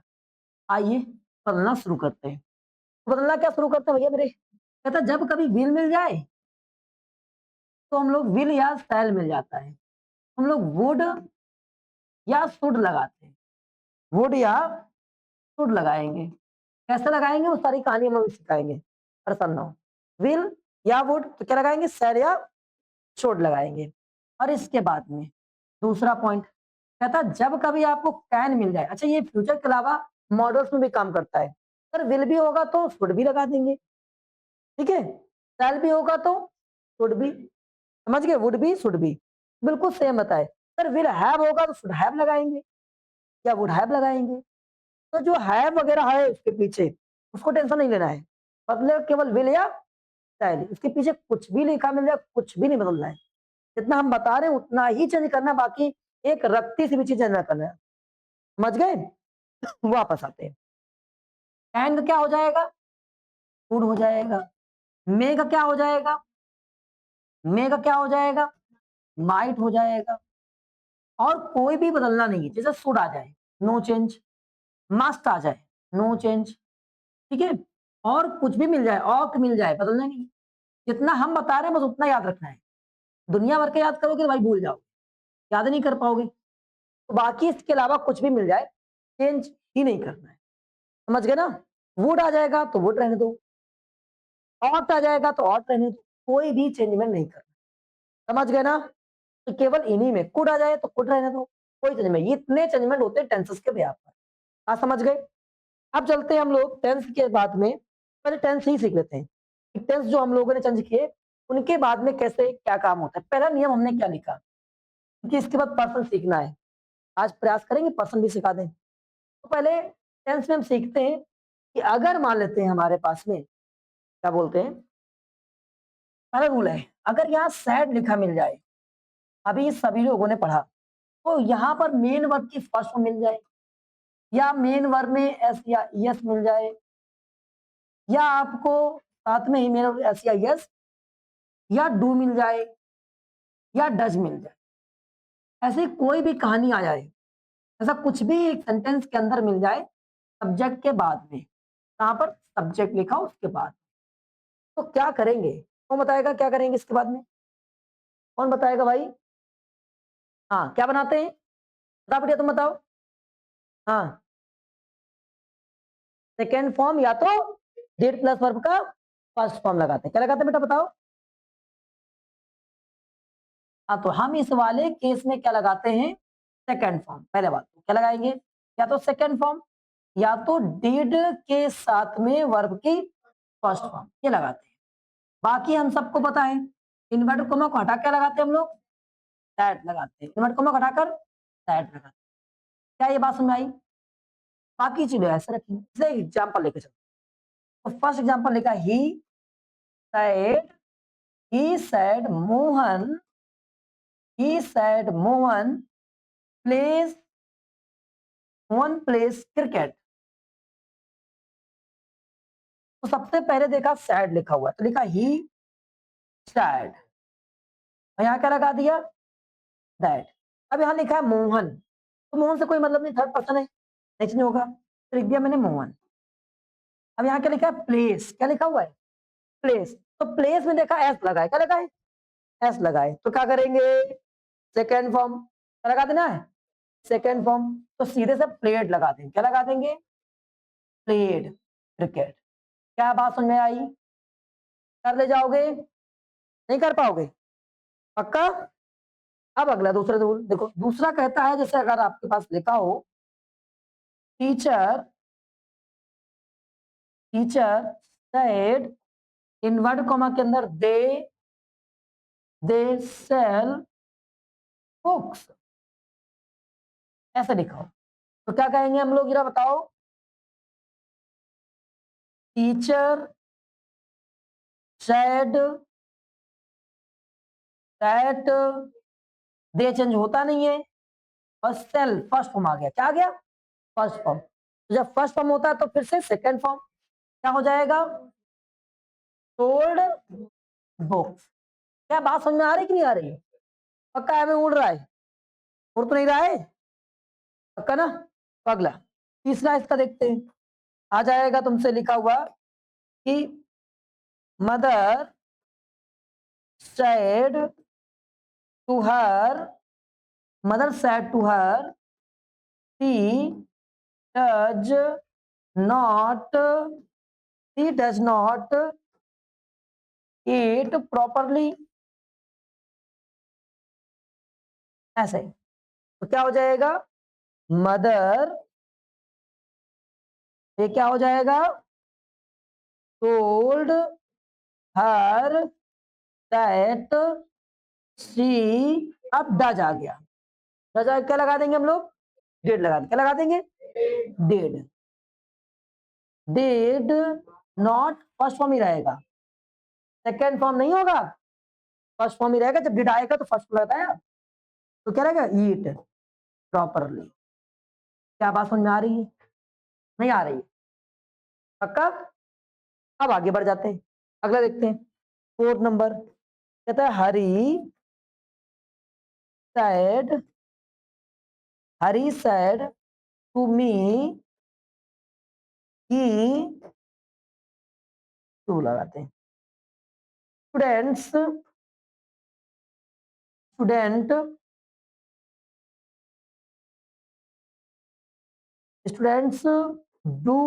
आइए बदलना शुरू करते हैं। तो बदलना क्या शुरू करते हैं भैया मेरे? कहता जब कभी विल मिल जाए तो हम लोग विल या शैल मिल जाता है, हम लोग वुड या शुड लगाते हैं, वुड या शुड लगाएंगे। कैसे लगाएंगे वो सारी कहानी हम लोग सिखाएंगे, परेशान ना हो। विल या वुड तो क्या लगाएंगे, शैल या शुड लगाएंगे। और इसके बाद में दूसरा पॉइंट कहता जब कभी आपको कैन मिल जाए। अच्छा, ये फ्यूचर के अलावा मॉडल्स में भी काम करता है। अगर विल भी होगा तो शुड भी लगा देंगे, ठीक है। शैल भी होगा तो शुड भी, समझ गए, वुड भी शुड भी, बिल्कुल सेम बताए। सर विल हैव होगा तो शुड हैव लगाएंगे या वुड हैव लगाएंगे। तो जो हैव वगैरह है उसके पीछे उसको टेंशन नहीं लेना है, मतलब केवल विल या शैल, इसके पीछे कुछ भी लिखा मिल जाए कुछ भी नहीं बदलना है। जितना हम बता रहे हैं उतना ही चेंज करना, बाकी एक रत्ती से भी चीज चेंज ना करना है। समझ गए? वापस आते हैं। एंड क्या हो जाएगा, फूड हो जाएगा। मे का क्या हो जाएगा, मे का क्या हो जाएगा, माइट हो जाएगा। और कोई भी बदलना नहीं है, जैसे शुड आ जाए नो चेंज, मस्ट आ जाए नो चेंज, ठीक है। और कुछ भी मिल जाए, ऑक्ट मिल जाए, बदलना नहीं। जितना हम बता रहे हैं बस उतना याद रखना है। दुनिया भर के याद करोगे तो भाई भूल जाओ, याद नहीं कर पाओगे। तो बाकी इसके अलावा कुछ भी मिल जाए चेंज ही नहीं करना है। समझ गए ना? वुड आ जाएगा तो वुड रहने दो, ऑट आ जाएगा तो ऑट रहने दो, कोई भी चेंजमेंट नहीं करना। समझ गए ना? तो केवल इन्हीं में कुड आ जाए तो कुड रहने दो, कोई चेंजमेंट। ये इतने चेंजमेंट होते हैं टेंसेस के बेहाफ पर। आप समझ गए? अब चलते हैं हम लोग टेंस के बाद में, पहले टेंस ही सीख लेते हैं। टेंस जो हम लोगों ने चेंज किए उनके बाद में कैसे क्या काम होता है। पहला नियम हमने क्या लिखा, क्योंकि इसके बाद पर्सन सीखना है। आज प्रयास करेंगे पर्सन भी सिखा दें। तो पहले टेंस में हम सीखते हैं कि अगर मान लेते हैं हमारे पास में क्या बोलते हैं, पहला रूल है अगर यहाँ सैड लिखा मिल जाए, अभी सभी लोगों ने पढ़ा, तो यहाँ पर मेन वर्ब की फर्स्ट फॉर्म मिल जाए, या मेन वर्ब में एस या यस मिल जाए, या आपको साथ में ही मेन वर्ब एस या यस या डू मिल जाए या डज मिल जाए, ऐसी कोई भी कहानी आ जाए, ऐसा कुछ भी एक सेंटेंस के अंदर मिल जाए सब्जेक्ट के बाद में, यहाँ पर सब्जेक्ट लिखा उसके बाद, तो क्या करेंगे? कौन बताएगा क्या करेंगे इसके बाद में? कौन बताएगा भाई? हाँ, क्या बनाते हैं? बता बेटिया, तुम बताओ। हाँ, सेकेंड फॉर्म या तो डिड प्लस वर्ब का फर्स्ट फॉर्म लगाते हैं। क्या लगाते हैं बेटा बताओ? हाँ, तो हम इस वाले केस में क्या लगाते हैं, सेकेंड फॉर्म। पहले बात तो क्या लगाएंगे, या तो सेकेंड फॉर्म या तो डिड के साथ में वर्ब की फर्स्ट फॉर्म, ये लगाते हैं। बाकी हम सबको पता है इन्वर्टेड कोमा को हटा क्या लगाते हैं हम लोग, दैट लगाते हैं। इन्वर्टेड कोमा को हटाकर दैट लगाते हैं। क्या ये बात समझ में आई? बाकी चीजें ऐसे रखेंगे। जैसे एग्जाम्पल लेके चलो, तो फर्स्ट एग्जाम्पल लिखा said he said Mohan plays cricket। तो सबसे पहले देखा सैड लिखा हुआ है तो लिखा ही सैड, और यहाँ क्या लगा दिया, दैट। अब यहाँ लिखा है मोहन, तो मोहन से कोई मतलब नहीं, थर्ड पर्सन है, नहीं होगा, तो लिख दिया मैंने मोहन। अब यहाँ क्या लिखा है, प्लेस। क्या लिखा हुआ है, प्लेस। तो प्लेस में देखा एस लगा है, क्या लगा है, एस लगाए तो क्या करेंगे, सेकेंड फॉर्म लगा देना है, सेकेंड फॉर्म तो सीधे से प्लेड लगा देंगे, क्या लगा देंगे, प्लेड क्रिकेट। क्या बात समझ में आई, कर ले जाओगे, नहीं कर पाओगे, पक्का। अब अगला दूसरा रूल देखो, दूसरा कहता है जैसे अगर आपके पास लिखा हो teacher teacher said inverted comma के अंदर दे सेल बुक्स, ऐसे लिखा हो तो क्या कहेंगे हम लोग, जरा बताओ, teacher said that, they change होता नहीं है और सेल फर्स्ट फॉर्म आ गया, क्या आ गया, फर्स्ट फॉर्म। तो जब फर्स्ट फॉर्म होता है तो फिर से सेकेंड फॉर्म क्या हो जाएगा, टोल्ड बुक्स। क्या बात समझ में आ रही कि नहीं आ रही, पक्का है, हमें उड़ रहा है, उड़ तो नहीं रहा है, पक्का ना। तो अगला तीसरा इसका देखते हैं, आ जाएगा तुमसे लिखा हुआ कि mother said to her mother said to her she does not she does not eat properly, ऐसे। तो क्या हो जाएगा, मदर, ये क्या हो जाएगा, टोल्ड हर दैट शी, अब डज आ गया, डज क्या लगा देंगे हम लोग, डेड लगा देंगे, क्या लगा देंगे, did, did not first form ही रहेगा, सेकेंड फॉर्म नहीं होगा, फर्स्ट फॉर्म ही रहेगा, जब डिड आएगा तो फर्स्ट फॉर्म रहता है, तो क्या रहेगा, ईट प्रॉपरली। क्या बात समझ में आ रही है, नहीं आ रही है, पक्का। अब आगे बढ़ जाते हैं, अगला देखते हैं, फोर्थ नंबर कहता है said Hari said to me he, to लगाते हैं, student students do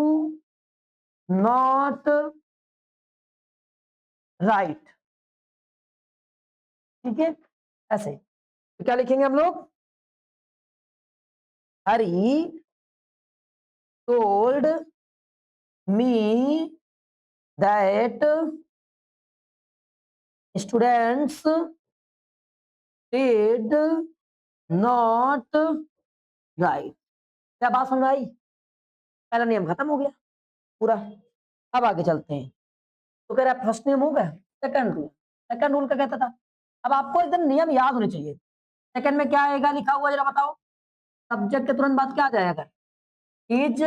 not write, ठीक है, ऐसे। तो क्या लिखेंगे हम लोग, Hari told me that students did not write. क्या बात समझ आई, पहला नियम खत्म हो गया पूरा। अब आगे चलते हैं, तो कह रहा है फर्स्ट नियम हो गया, सेकंड रूल का कहता था, अब आपको एकदम नियम याद होने चाहिए। सेकंड में क्या आएगा लिखा हुआ, जरा बताओ, सब्जेक्ट के तुरंत बाद क्या आ जाएगा, इज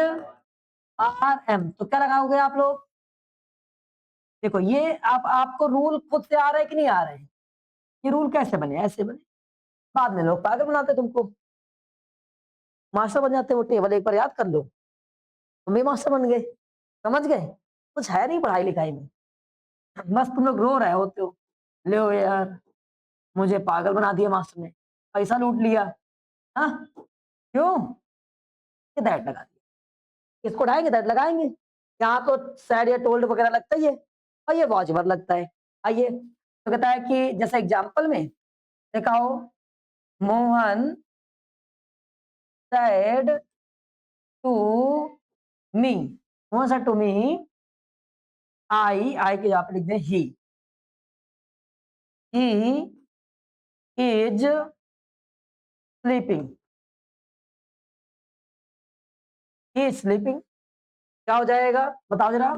आर एम, तो क्या लगाओगे आप लोग, देखो ये आपको रूल खुद से आ रहे हैं कि नहीं आ रहे हैं, ये रूल कैसे बने, ऐसे बने, बाद में लोग पागल बनाते तुमको, मास्टर बन जाते, वो टेबल एक बार याद कर लो, तुम भी मास्टर बन गए, समझ गए, कुछ है नहीं पढ़ाई लिखाई में, बस तुम लोग रो रहे होते हो, ले यार मुझे पागल बना दिया मास्टर ने, पैसा लूट लिया, हाँ क्यों, ये दैट लगा दिया, इसको उठाएंगे दैट लगाएंगे, यहाँ तो सैड या टोल्ड वगैरह लगता ही है, और ये वॉच वर्ड लगता है। आइए तो कहता है कि जैसे एग्जाम्पल में दिखाओ, Mohan said to me, Mohan said to me, आई के यहाँ पे लिख दें he is sleeping, he is sleeping। क्या हो जाएगा बताओ जरा,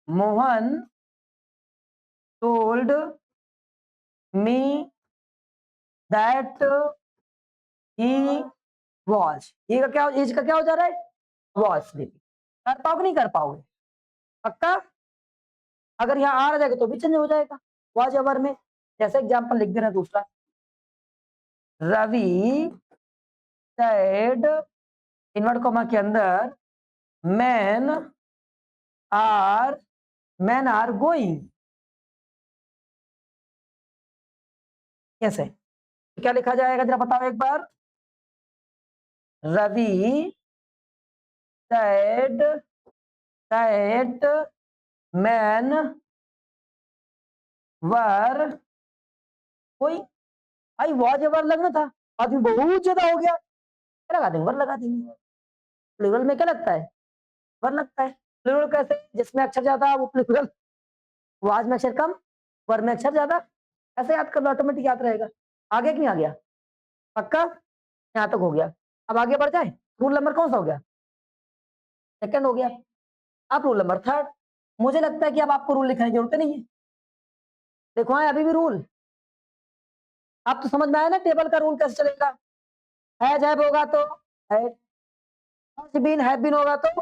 Mohan told me that he was, ये का क्या, एज का क्या हो जा रहा है, was sleeping। कर पाओगे नहीं कर पाओगे, पक्का। अगर यहाँ आ जाएगा तो भी चेंज हो जाएगा was या were में, जैसे एग्जाम्पल लिख दे रहे हैं दूसरा, रवि said इनवर्ट कॉमा के अंदर मैन आर गोइंग, कैसे? क्या लिखा जाएगा जरा बताओ एक बार? Ravi said that men were कोई भाई वॉज एवर लगना था, आदमी बहुत ज्यादा हो गया, क्या लगा देंगे? वर लगा देंगे। प्लूरल में क्या लगता है? वर लगता है। प्लूरल कैसे? जिसमें अक्षर ज्यादा वो प्लूरल, वाज में अक्षर कम, वर में अक्षर ज्यादा। ऐसे याद कर लो, ऑटोमेटिक याद रहेगा। आगे कि नहीं आ गया? पक्का? यहाँ तक हो गया। अब आगे बढ़ जाए। रूल नंबर कौन सा हो गया? सेकंड हो गया। अब रूल नंबर थर्ड। मुझे लगता है कि अब आपको रूल लिखने की जरूरत नहीं है। देखो हाँ, अभी भी रूल आप तो समझ में आया ना, टेबल का रूल कैसे चलेगा? हैज हैव होगा तो हैड, बीन हैव बीन होगा तो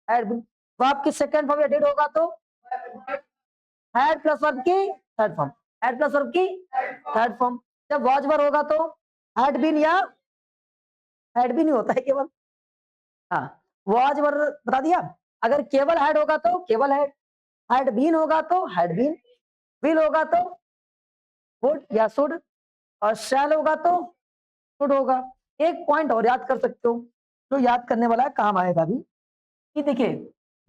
हैड बीन, वर्ब की सेकंड फॉर्म या डिड होगा तो हैड प्लस वर्ब की third form, had plus verb की थर्ड फॉर्म। जब वॉज वर होगा तो हैड बीन या हैड बीन ही होता है केवल। हाँ, वॉज वर बता दिया। अगर केवल हैड होगा तो केवल हैड बीन होगा तो हैड बीन, विल होगा तो वुड या शुड, और शैल होगा तो शुड होगा। एक पॉइंट और याद कर सकते हो, जो याद करने वाला है, काम आएगा भी, कि देखिए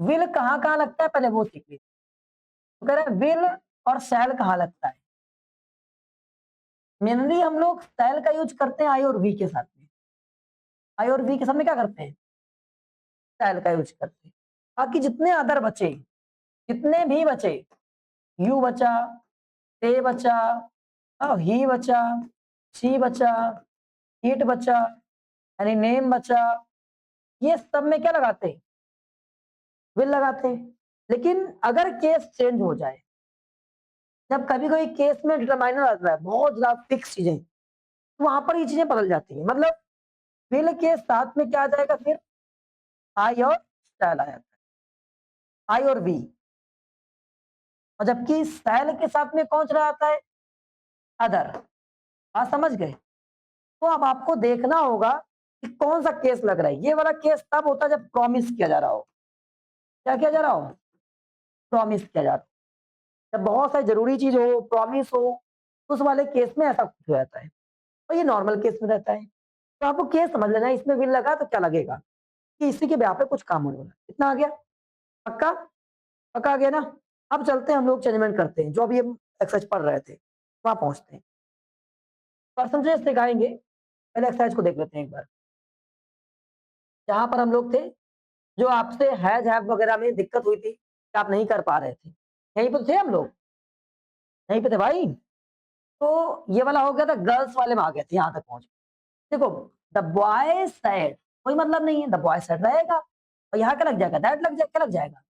विल कहाँ कहाँ लगता है पहले वो सीख लीजिए। तो कह रहे हैं विल और शैल कहाँ लगता है? मेनली हम लोग शैल का यूज करते हैं आई और वी के साथ में। आई और वी के साथ में क्या करते हैं? शैल का यूज करते हैं। बाकी जितने अदर बचे, जितने भी बचे, यू बचा, ते बचा, ही बचा, शी बचा, इट बचा, यानी नेम बचा, ये सब में क्या लगाते हैं? विल लगाते हैं। लेकिन अगर केस चेंज हो जाए, जब कभी कोई केस में डिटरमाइनर आता है, बहुत ज्यादा फिक्स चीजें, तो वहां पर ये चीजें बदल जाती है। मतलब विल के साथ में क्या आ जाएगा फिर? आई और शैल आ जाता है, आई और वी। और जबकि शैल के साथ में कौन चला जाता है? अदर। बात समझ गए? तो अब आपको देखना होगा कि कौन सा केस लग रहा है। ये वाला केस तब होता है जब प्रॉमिस किया जा रहा हो। क्या किया जा रहा हो? प्रॉमिस किया जा रहा हो। जब बहुत सारी जरूरी चीज हो, प्रॉमिस हो, उस वाले केस में ऐसा कुछ हो जाता है। और ये नॉर्मल केस में रहता है। तो आपको केस समझ लेना है, इसमें विल लगा तो क्या लगेगा, कि इसी के ब्याह पे कुछ काम होने वाला है। कितना आ गया? पक्का? पक्का आ गया ना? अब चलते हैं हम लोग चेंजमेंट करते हैं, जो अभी हम एक्सरसाइज पढ़ रहे थे वहां पहुंचते हैं। परसेंटेज सिखाएंगे, पहले एक्सरसाइज को देख लेते हैं एक बार। जहां पर हम लोग थे, जो आपसे हैज हैव वगैरह में दिक्कत हुई थी कि आप नहीं कर पा रहे थे, यहीं पर थे हम लोग, यहीं पे थे भाई। तो ये वाला हो गया था, गर्ल्स वाले में आ गए थे, यहाँ तक पहुंच गए। देखो, द बॉय सेड, कोई मतलब नहीं है, द बॉय सेड रहेगा, और यहाँ क्या लग जाएगा? दैट लग जाएगा। क्या लग जाएगा?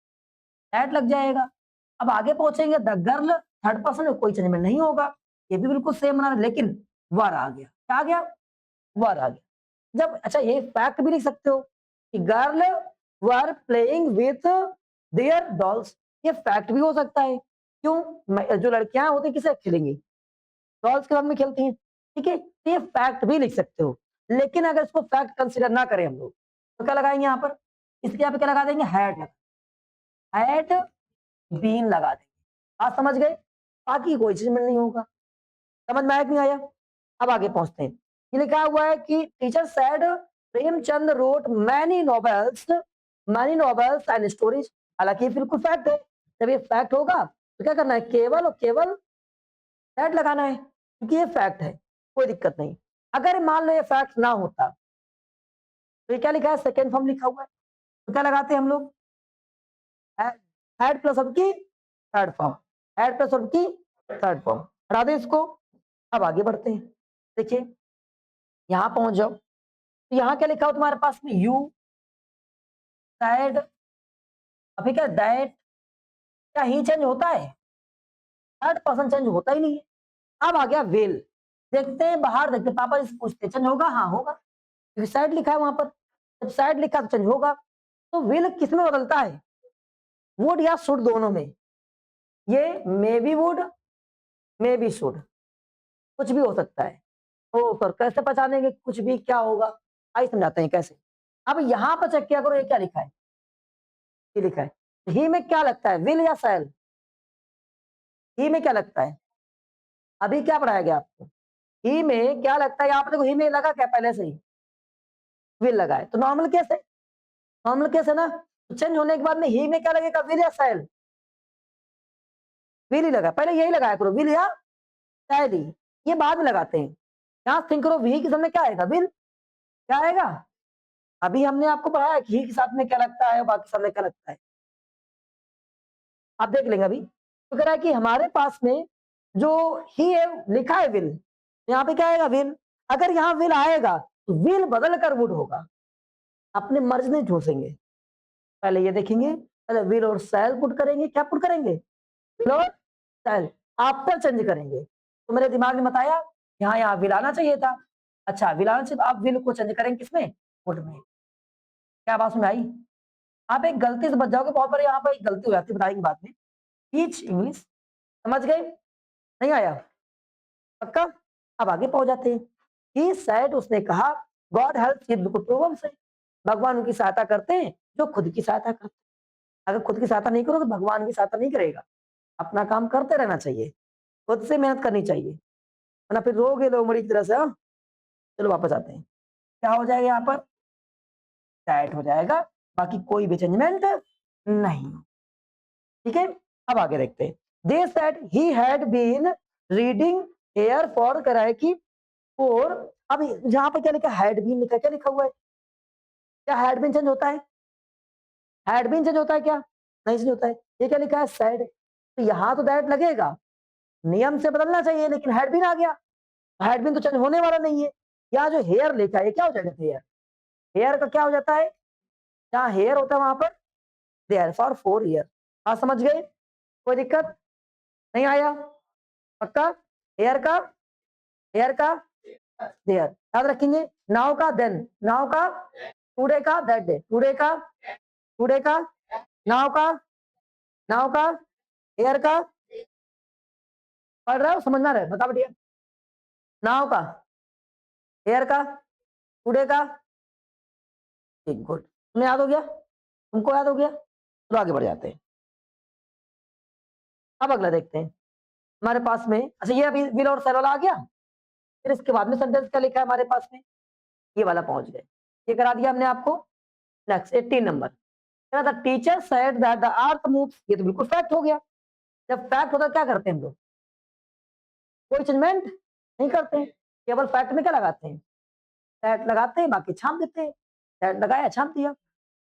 दैट लग जाएगा। अब आगे पहुंचेंगे, द गर्ल, थर्ड पर्सन में कोई चेंजमेंट नहीं होगा, ये भी बिल्कुल सेम बना, लेकिन वर आ गया। क्या आ गया? वर आ गया। जब अच्छा, ये फैक्ट भी लिख सकते हो कि girl were playing with their dolls, ये फैक्ट भी हो सकता है। क्यों? जो लड़कियां होती हैं किसे खेलेंगी? डॉल्स के साथ में खेलती हैं। ठीक है, तो ये फैक्ट भी लिख सकते हो। लेकिन अगर इसको फैक्ट कंसिडर ना करें हम लोग, तो क्या लगाएंगे यहाँ पर? इसके यहाँ पे क्या लगा देंगे? हैड बीन लगा देंगे। आज समझ गए? बाकी कोई चीज में नहीं होगा। समझ में आया कि नहीं आया? अब आगे पहुंचते हैं। ये लिखा हुआ है कि teacher said Premchand road many novels and stories. हालांकि ये बिल्कुल फैक्ट है। जब ये फैक्ट होगा तो क्या करना है? केवल और केवल दैट लगाना है, क्योंकि ये फैक्ट है, कोई दिक्कत नहीं। अगर मान लो ये फैक्ट ना होता, तो ये क्या लिखा है? सेकेंड फॉर्म लिखा हुआ है, तो क्या लगाते हैं हम लोग? हैड प्लस वर्ब की third form, had plus verb की थर्ड फॉर्म। हटा दे इसको। अब आगे बढ़ते हैं। देखिए, यहां पहुंच जाओ, तो यहाँ क्या लिखा हो तुम्हारे पास में? यू सैड, अभी क्या दैट, क्या ही चेंज होता है? थर्ड पर्सन चेंज होता ही नहीं है। अब आ गया विल। देखते हैं बाहर, देखते पापा से पूछते, चेंज होगा? हाँ होगा, क्योंकि साइड लिखा है वहां पर। जब साइड लिखा तो चेंज होगा। तो विल किस में बदलता है? वुड या शुड, दोनों में। ये may be would, may be should, कुछ भी हो सकता है। तो सर कैसे पहचानेंगे कुछ भी क्या होगा? आइए समझाते हैं कैसे। अब यहाँ पर चेक किया करो, ये क्या लिखा है? ये लिखा है ही में क्या लगता है? विल या शैल? ही में क्या लगता है? अभी क्या पढ़ाया गया आपको? ही में क्या लगता है यहाँ पे? देखो ही में लगा क्या पहले से ही? विल लगा है, तो नॉर्मल केस है, नॉर्मल केस है ना। तो चेंज होने के बाद में ही में क्या लगेगा? विल या शैल? विल ही लगा, पहले यही लगाया करो, विल या शायद ही, ये बाद में लगाते हैं। यहाँ थिंक करो, वी के सामने क्या आएगा? विल। क्या आएगा? अभी हमने आपको पढ़ाया कि ही के साथ में क्या लगता है, बाकी सामने क्या लगता है, आप देख लेंगे अभी। तो कह रहा है कि हमारे पास में जो ही है लिखा है विल, यहाँ पे क्या आएगा? विल। अगर यहाँ विल आएगा तो विल बदल कर वुड होगा, अपने मर्ज नहीं ठूसेंगे। पहले ये देखेंगे, पहले विल और शैल पुट करेंगे, क्या पुट करेंगे? विल और शैल, आफ्टर चेंज करेंगे। तो मेरे दिमाग ने बताया यहाँ विल आना चाहिए था। अच्छा, विल आना चाहिए, तो आप विल को चेंज करेंगे किसमें? वुड में। क्या बात में आई? आप एक गलती से बच जाओगे, बहुत बार यहाँ पर एक गलती हो जाती है, बताएंगे बाद में। टीच इंग्लिश, समझ गए? नहीं आया? पक्का? अब आगे पहुंच जाते हैं। ही सैड, उसने कहा, गॉड हेल्प, ये बिल्कुल प्रोवर्ब से, भगवान उनकी सहायता करते हैं जो खुद की सहायता करते हैं। अगर खुद की सहायता नहीं करो तो भगवान की सहायता नहीं करेगा। अपना काम करते रहना चाहिए, खुद से मेहनत करनी चाहिए, वरना फिर रोगे लोमड़ी की तरह से। हाँ, चलो वापस आते हैं। क्या हो जाएगा यहाँ पर? सैड हो जाएगा, बाकी कोई भी चेंजमेंट नहीं। ठीक है, अब आगे देखते हैं। They said he had been reading here for कराए की, और अब यहाँ पे क्या लिखा? हैड बीन लिखा, क्या लिखा हुआ है? क्या हैड बीन चेंज होता है? हैड बीन चेंज होता है क्या? नहीं चेंज होता है। ये क्या लिखा है? सैड। तो यहाँ तो दैट लगेगा, नियम से बदलना चाहिए, लेकिन हैड बीन आ गया। हैड बीन तो चेंज होने वाला नहीं है। यहाँ जो हेयर लिखा है, ये क्या हो जाएगा? हेयर। हेयर का क्या हो जाता है? जहाँ हेयर होता है वहां पर देयर फॉर 4 ईयर। हाँ, समझ गए? कोई दिक्कत नहीं आया? पक्का? हेयर का, हेयर का देयर याद रखेंगे। नाउ का देन, नाउ का टुडे का दैट डे, टुडे का, टुडे का, नाउ का, नाउ का, हेयर का। पढ़ रहे हो? समझना रहे? बता बेटिया। नाउ का, हेयर का, टुडे का। ठीक, गुड। तुम्हें याद हो गया? तुमको याद हो गया? तो आगे बढ़ जाते हैं। अब अगला देखते हैं। हमारे पास में, अच्छा ये अभी विल और शैल वाला आ गया। फिर इसके बाद में सेंटेंस क्या लिखा है हमारे पास में? ये वाला पहुंच गए। ये करा दिया हमने आपको। Next 18 number, the teacher said that the earth moves. ये तो बिल्कुल फैक्ट हो गया। जब फैक्ट होता है क्या करते हैं हम लोग? कोई जजमेंट नहीं करते हैं, केवल फैक्ट में क्या लगाते हैं? फैक्ट लगाते हैं, बाकी छाप देते हैं। फैक्ट लगाया, छाप दिया।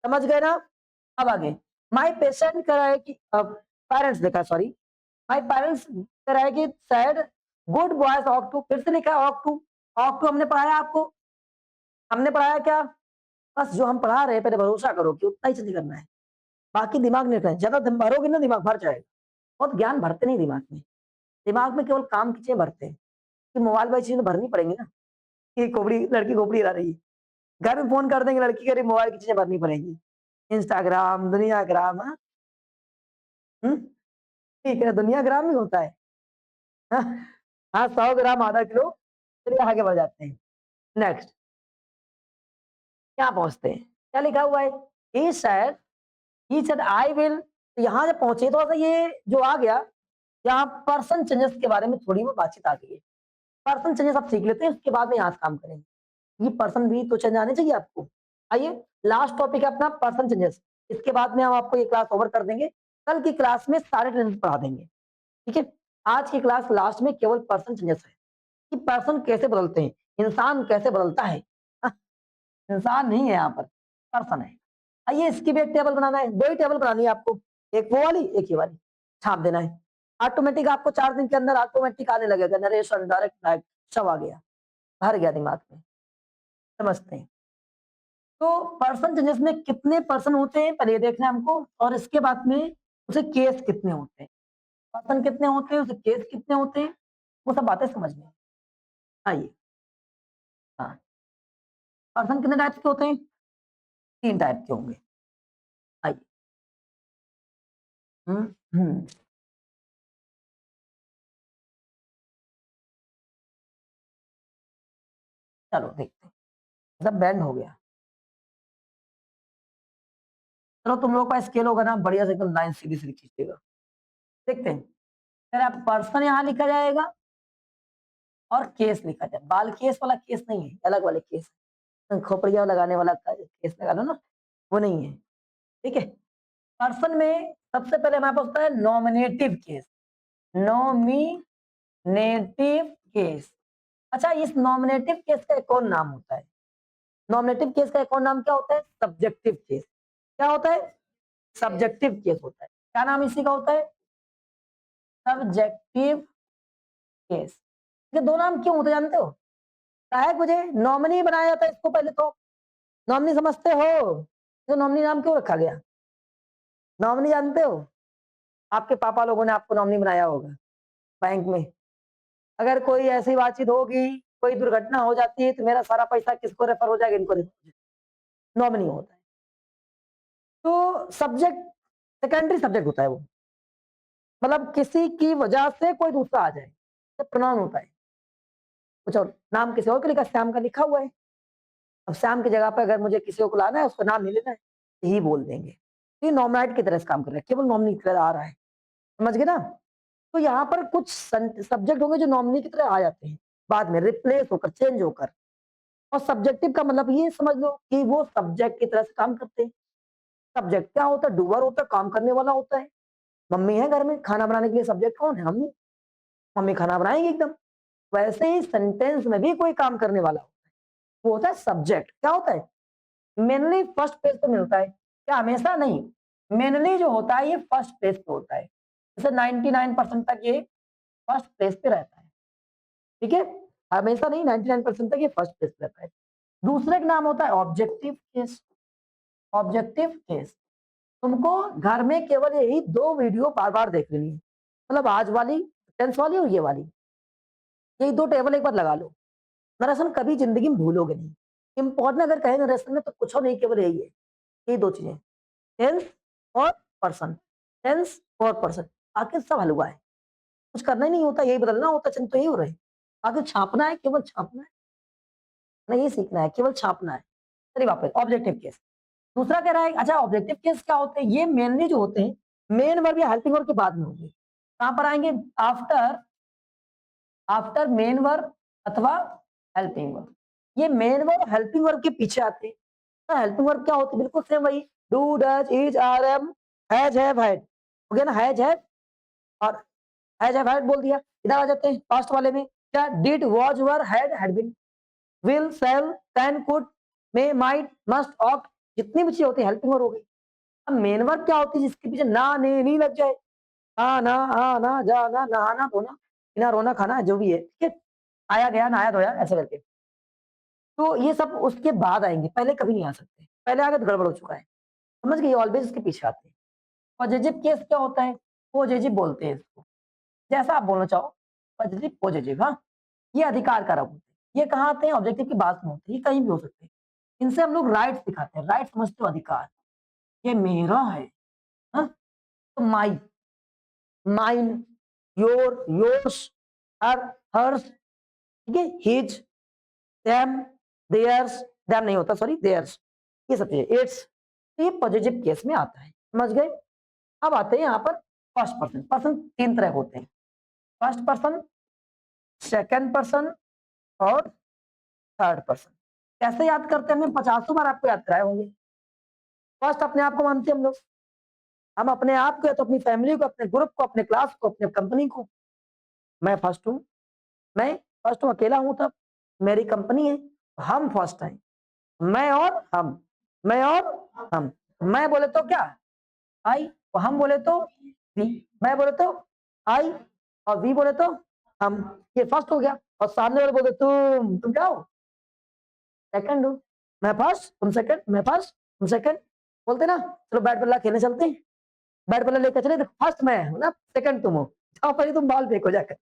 समझ गए ना? अब आगे, माई पेशेंट कराए कि पेरेंट्स देखा, सॉरी, माई पेरेंट्स कराए कि said good boys of to, फिर से लिखा ऑफ टू। ऑफ टू हमने पढ़ाया आपको, हमने पढ़ाया क्या? बस जो हम पढ़ा रहे हैं पहले भरोसा करो कि उतना ही चीज करना है, बाकी दिमाग नहीं रखना है। ज्यादा भरोगे ना दिमाग भर जाएगा। बहुत ज्ञान भरते नहीं दिमाग में, दिमाग में केवल काम की चीजें भरते हैं। कि मोबाइल वाली चीजें तो भरनी पड़ेंगी ना, कि खोपड़ी, लड़की खोपड़ी हिला रही है, घर में फोन कर देंगे लड़की कह रही, मोबाइल की चीजें भरनी पड़ेगी। इंस्टाग्राम, दुनिया ग्राम। हाँ, ठीक है, दुनिया ग्राम ही होता है। हाँ हाँ, 100 ग्राम, आधा किलो। चलिए आगे बढ़ जाते हैं। नेक्स्ट क्या पहुंचते हैं? क्या लिखा हुआ है? He said I will. तो यहाँ जब पहुंचे तो ये जो आ गया, यहाँ पर्सन चेंजेस के बारे में थोड़ी बहुत बातचीत आ गई है। पर्सन चेंजेस आप सीख लेते हैं, उसके बाद में यहाँ से काम करेंगे। ये पर्सन भी तो चेंज आने चाहिए आपको। आइए, लास्ट टॉपिक है अपना पर्सन चेंजेस। इसके बाद में हम आपको ये क्लास ओवर कर देंगे। कल की क्लास में सारे टेंसेस पढ़ा देंगे। ठीक है, आज की क्लास लास्ट में केवल पर्सन चेंजेस है, कि पर्सन कैसे बदलते हैं, इंसान कैसे बदलता है। हाँ, इंसान नहीं है यहाँ पर, पर्सन है। आइए, इसकी भी एक टेबल बनाना है, 2 ही टेबल बनानी है आपको, एक वो वाली, एक ये वाली। छाप देना है। ऑटोमेटिक आपको 4 दिन के अंदर ऑटोमेटिक आने लगेगा, नरेशन डायरेक्ट डायरेक्ट सब आ गया, भर गया दिमाग में। समझते हैं? तो पर्सन चेंजेस में कितने पर्सन होते हैं पहले ये देखना है हमको, और इसके बाद में उसे केस कितने होते हैं। पर्सन कितने होते हैं, उसे केस कितने होते हैं, वो सब बातें समझनी। आइए, हाँ, पर्सन कितने टाइप के होते हैं? 3 टाइप के होंगे। आइए, हम्म हम्म चलो देखते हैं। सब बैंड हो गया। चलो, तुम लोग का स्केल होगा ना, बढ़िया से एकदम लाइन सीधी सीधी खींचेगा। देखते हैं। पहले आप पर्सन यहाँ लिखा जाएगा, और केस लिखा जाए। बाल केस वाला केस नहीं है, अलग वाले केस, खोपड़िया लगाने वाला केस लगा लो ना, वो नहीं है, ठीक है। पर्सन में सबसे पहले हमारे पास होता है नॉमिनेटिव केस, नॉमिनेटिव केस। अच्छा, इस नॉमिनेटिव केस का एक और नाम होता है, नॉमिनेटिव केस का एक और नाम क्या होता है? Subjective case. क्या होता है? सब्जेक्टिव केस होता है। क्या नाम इसी का होता है? Subjective case. ये दो नाम क्यों होते जानते हो? काहे मुझे नॉमिनी बनाया जाता है इसको, पहले तो नॉमिनी समझते हो? तो नॉमिनी नाम क्यों रखा गया? नॉमिनी जानते हो? आपके पापा लोगों ने आपको नॉमिनी बनाया होगा बैंक में। अगर कोई ऐसी बातचीत होगी, कोई दुर्घटना हो जाती है, तो मेरा सारा पैसा किसको रेफर हो जाएगा? इनको रेफर, नॉमिनी होता है। तो सब्जेक्ट सेकेंडरी सब्जेक्ट होता है वो, मतलब किसी की वजह से कोई दूसरा आ जाए, तो प्रोनाउन होता है। कुछ और नाम किसी और का लिखा, श्याम का लिखा हुआ है, अब श्याम की जगह पर अगर मुझे किसी को लाना है, उसका नाम नहीं लेना है, यही बोल देंगे। ये नॉमिनेट की तरह से काम कर रहा है, केवल नॉमिनी की तरह आ रहा है, समझ गए ना? तो यहाँ पर कुछ सब्जेक्ट होंगे जो नॉमिनी की तरह आ जाते हैं, बाद में रिप्लेस होकर, चेंज होकर। और सब्जेक्टिव का मतलब ये समझ लो कि वो सब्जेक्ट की तरह से काम करते हैं। सब्जेक्ट क्या होता है? डूअर होता है, काम करने वाला होता है। मम्मी है घर में, खाना बनाने के लिए सब्जेक्ट कौन है? मम्मी। मम्मी खाना बनाएंगे एकदम। वैसे ही सेंटेंस में भी कोई काम करने वाला होता है, वो होता है सब्जेक्ट। क्या होता है? मेनली फर्स्ट पेज पे मिलता है, क्या हमेशा नहीं, मेनली जो होता है ये फर्स्ट पेज पे होता है, जैसे 99% तक ये फर्स्ट पेज पे रहता है, ठीक है। हमेशा नहीं, 99% तक ये फर्स्ट पेज पे रहता है। दूसरे का नाम होता है ऑब्जेक्टिव केस। ऑब्जेक्टिव केस, तुमको घर में केवल यही दो वीडियो बार बार देख लेनी है, मतलब आज वाली, टेंस वाली और ये वाली, यही दो टेबल एक बार लगा लो। नरेशन कभी जिंदगी में भूलोगे नहीं। इंपॉर्टेंट अगर कहे नरेशन में, तो कुछ और नहीं, केवल यही है, यही दो चीजें, टेंस और पर्सन। टेंस और पर्सन, आखिर सब हलवा है, कुछ करना ही नहीं होता, यही बदलना होता, चंद तो यही हो रहे, आखिर छापना है, केवल छापना है, नहीं सीखना है, केवल छापना है। चलिए वापस ऑब्जेक्टिव केस। दूसरा कह रहा है, अच्छा ऑब्जेक्टिव केस क्या होते हैं? ये मेनली जो होते हैं, मेन वर्ब या हेल्पिंग वर्ब के बाद में होंगे। कहां पर आएंगे? आफ्टर, आफ्टर मेन वर्ब अथवा हेल्पिंग वर्ब। ये मेन वर्ब हेल्पिंग वर्ब के पीछे आते हैं। तो हेल्पिंग वर्ब क्या होती है? बिल्कुल सेम वही, do, does, is, are, am, has, have, had, हो गया ना, हैज, हैव और हैज, हैव, हैड बोल दिया। इधर आ जाते हैं पास्ट वाले में, क्या? Did, was, were, had been, will, shall, can, could, may, might, must, ought, जितनी भी चीजें होती है हेल्पिंग वर्ब हो गई। अब मेन वर्ब क्या होती है? जिसके पीछे ना, ने, नहीं लग जाए, आना, आना, जाना, नहाना, धोना, पीना, रोना, खाना, जो भी है, ठीक है, आया गया, नहाया धोया, ऐसे करके। तो ये सब उसके बाद आएंगे, पहले कभी नहीं आ सकते, पहले आगे तो गड़बड़ हो चुका है, समझ गए? ऑलवेज उसके पीछे आते हैं। पॉजिटिव केस क्या होता है? पॉजिटिव बोलते हैं इसको, जैसा आप बोलना चाहो, पॉजिटिव, पॉजिटिव, हाँ, ये अधिकार कारक होते हैं। ये कहाँ आते हैं? ऑब्जेक्टिव की बात में होते हैं, ये कहीं भी हो सकते हैं। इनसे हम लोग राइट सिखाते हैं, राइट समझते हो? अधिकार, ये मेरा है, हाँ? तो my, mine, your, yours, her, hers, ठीक है, हिज, देम, देयर्स, देम नहीं होता, सॉरी, देयर्स, ये सब चीजें, इट्स, ये पॉजिटिव केस में आता है, समझ गए? अब आते हैं यहाँ पर फर्स्ट पर्सन। पर्सन तीन तरह होते हैं, फर्स्ट पर्सन, सेकंड पर्सन और थर्ड पर्सन। कैसे याद करते हैं? हमें 50 बार आपको याद कराए होंगे। फर्स्ट अपने आप को मानते हैं हम लोग, हम अपने आप को या तो अपनी फैमिली को, अपने ग्रुप को, अपने क्लास को, अपने कंपनी को, मैं फर्स्ट हूँ, मैं फर्स्ट हूँ, अकेला हूँ तब, मेरी कंपनी है, हम फर्स्ट हैं, मैं और हम, मैं और हम। मैं बोले तो क्या? आई, और हम बोले तो वी, मैं बोले तो आई और वी बोले तो हम, ये फर्स्ट हो गया। और सामने वाले बोले तुम क्या हो? सेकंड हो। मैं फर्स्ट, तुम सेकंड, मैं फर्स्ट, तुम सेकंड, बोलते ना, चलो बैट बल्ला खेलने चलते हैं, बैट बल्ला लेकर चले, फर्स्ट मैं हूं ना, सेकंड तुम हो, जाओ पहले तुम बॉल फेंको जाकर,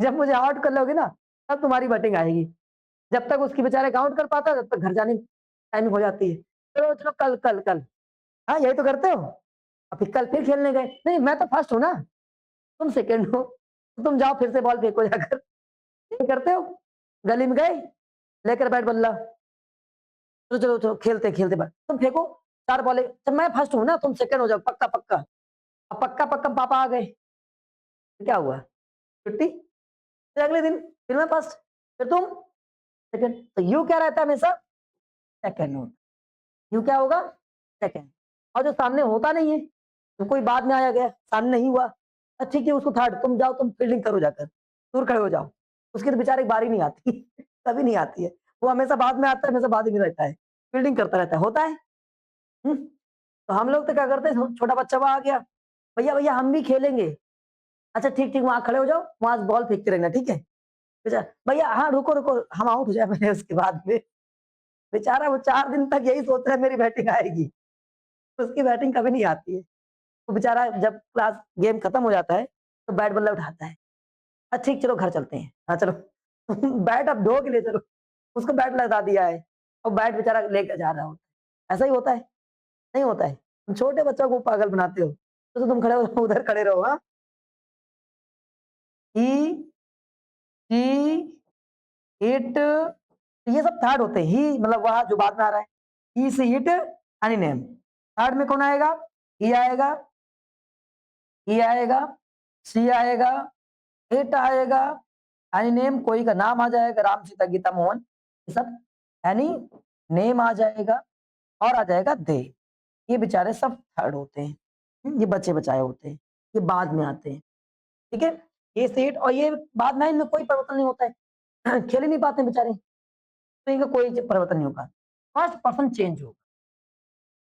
जब मुझे आउट कर लोगे ना, तब तुम्हारी बैटिंग आएगी। जब तक उसकी बेचारे आउट कर पाता है, तब तक घर जाने टाइमिंग हो जाती है, चलो चलो कल कल कल, हाँ यही तो करते हो। और फिर कल फिर खेलने गए, नहीं मैं तो फर्स्ट हूँ ना, तुम सेकंड हो, तो तुम जाओ फिर से बॉल फेंको जाकर, ये करते हो। गली में गए, लेकर बैट बल्ला, चलो चलो चलो खेलते खेलते बैट, तुम फेंको, चार बॉले, जब मैं फर्स्ट हूँ ना, तुम सेकंड हो जाओ, पक्का पक्का। अब पक्का पक्का पापा आ गए, क्या हुआ? छुट्टी। फिर अगले दिन फिर मैं फर्स्ट, फिर तुम सेकंड। तो यू क्या रहता है हमेशा? सेकंड होता है। यू क्या होगा? सेकंड। और जो सामने होता नहीं है, तो कोई बाद में आया गया, सामने नहीं हुआ, अच्छा ठीक है उसको थर्ड, तुम जाओ तुम फील्डिंग करो जाकर, दूर खड़े हो जाओ। उसकी तो बेचारे की बारी नहीं आती कभी नहीं आती है, वो हमेशा बाद में आता है, हमेशा बाद में रहता है, फील्डिंग करता रहता है, होता है। तो हम लोग तो क्या करते हैं, छोटा बच्चा वहां आ गया, भैया भैया हम भी खेलेंगे, अच्छा ठीक ठीक वहां खड़े हो जाओ, वहां बॉल फेंकते रहना, ठीक है। बेचारा भैया हाँ रुको रुको हम आउट हो जाए पहले, उसके बाद में बेचारा वो 4 दिन तक यही सोच रहा है मेरी बैटिंग आएगी, उसकी बैटिंग कभी नहीं आती है। वो बेचारा जब क्लास गेम खत्म हो जाता है तो बैट बल्ला उठाता है, अच्छा ठीक चलो घर चलते हैं, हाँ चलो बैट अब धो के ले चलो, उसको बैट लगा दिया है और बैट बेचारा लेकर जा रहा होता है। ऐसा ही होता है, नहीं होता है? तुम छोटे बच्चों को पागल बनाते हो, तो तुम खड़े हो उधर खड़े रहो। हाँ, ही, शी, इट, ये सब थर्ड होते हैं। ही मतलब वह जो बाद में आ रहा है, he she it any name. Third में कौन आएगा? ही आएगा, ही आएगा, सी आएगा, इट आएगा, एनी नेम कोई का नाम आ जाएगा, राम सीता गीता मोहन, ये सब एनी नेम आ जाएगा, और आ जाएगा दे। ये बेचारे सब थर्ड होते हैं, ये बच्चे बचाए होते हैं, ये बाद में आते हैं, ठीक है। ये सेट और ये बाद में इनमें कोई परिवर्तन नहीं होता है खेल ही नहीं पाते बेचारे, तो इनका कोई परिवर्तन नहीं होगा। फर्स्ट पर्सन चेंज होगा।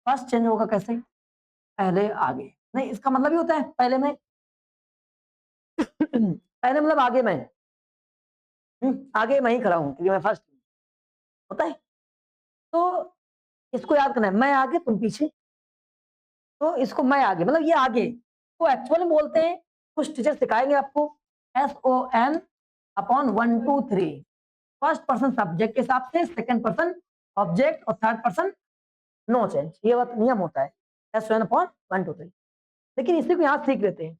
फर्स्ट चेंज होगा कैसे? पहले आगे नहीं, इसका मतलब ही होता है पहले मैं पहले मतलब आगे मैं, आगे मैं ही खड़ा हूं क्योंकि मैं फर्स्ट होता है। तो इसको याद करना है, मैं आगे तुम पीछे, तो इसको मैं आगे मतलब ये आगे, तो एक्चुअली बोलते हैं, कुछ टीचर सिखाएंगे आपको, SON upon 1 2 3, first person subject के हिसाब से, सेकंड पर्सन ऑब्जेक्ट और थर्ड पर्सन नो चेंज, ये बात नियम होता है, SON अपॉन 1 2 3। लेकिन इसी को यहाँ सीख लेते हैं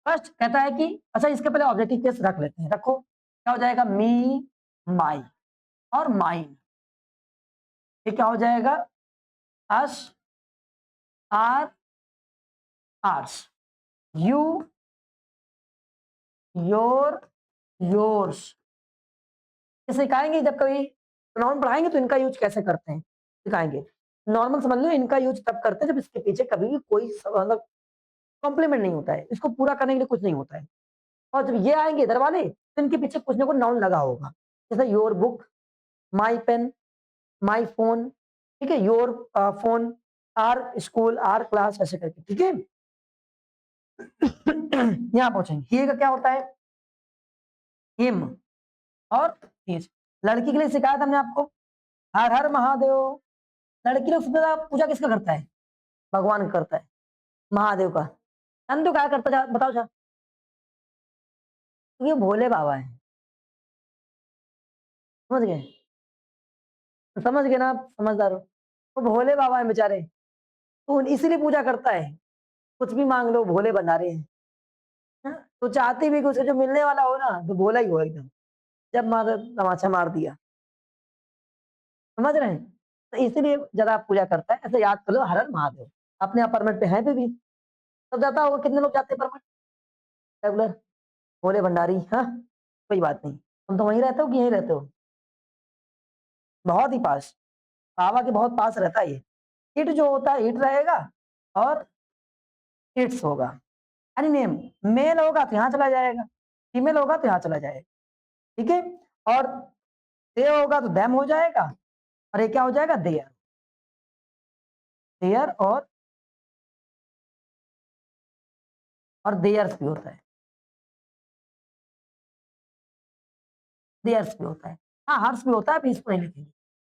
फर्स्ट कहता है कि अच्छा इसके पहले ऑब्जेक्टिव केस रख लेते हैं, रखो क्या हो जाएगा, मी, माई और माइन। ये क्या हो जाएगा, us, our, ours, you, your, yours. सिखाएंगे जब कभी प्रोनाउन पढ़ाएंगे तो इनका यूज कैसे करते हैं सिखाएंगे। नॉर्मल समझ लो, इनका यूज तब करते हैं जब इसके पीछे कभी भी कोई मतलब कॉम्प्लीमेंट नहीं होता है, इसको पूरा करने के लिए कुछ नहीं होता है। और जब ये आएंगे इधर वाले तो इनके पीछे कुछ ना कुछ नाउन लगा होगा, जैसे your book, my pen, my phone, ठीक है, your phone, our school, our class, ऐसे करके, ठीक है। यहाँ पहुंचेंगे, ये का क्या होता है, हिम और हिज। लड़की के लिए सिखाया था हमने आपको, हर हर महादेव। लड़की लोग सबसे ज्यादा पूजा किसका करता है? भगवान का करता है, महादेव का। नंदू क्या करता है बताओ जा, ये भोले बाबा है, समझ गए? तो समझ गए ना आप, समझदार हो। वो भोले बाबा है बेचारे, तो इसीलिए पूजा करता है, कुछ भी मांग लो भोले बना रहे हैं। हाँ? तो चाहती भी कि उसे जो मिलने वाला हो ना तो भोला ही हो एकदम, जब मार तमाचा मार दिया, समझ रहे हैं? तो इसीलिए ज्यादा पूजा करता है, ऐसे याद कर लो, हर हर महादेव। अपने अपार्टमेंट पे है भी, तब जाता होगा, कितने लोग जाते हैं परमानेंट रेगुलर, भोले भंडारी। हाँ, कोई बात नहीं। तुम तो वहीं रहते हो कि यहीं रहते हो? बहुत ही पास, बाबा के बहुत पास रहता है ये। इट जो होता है इट रहेगा, और इट्स होगा, यानी नेम। मेल होगा तो यहाँ चला जाएगा, फीमेल होगा तो यहाँ चला जाएगा, ठीक है। और दे होगा तो दैम हो जाएगा, और ये क्या हो जाएगा, देयर। देयर और देयर्स भी होता है, देयर्स भी होता है। हाँ, हर्ष भी होता है, अभी इसको नहीं लिखेंगे।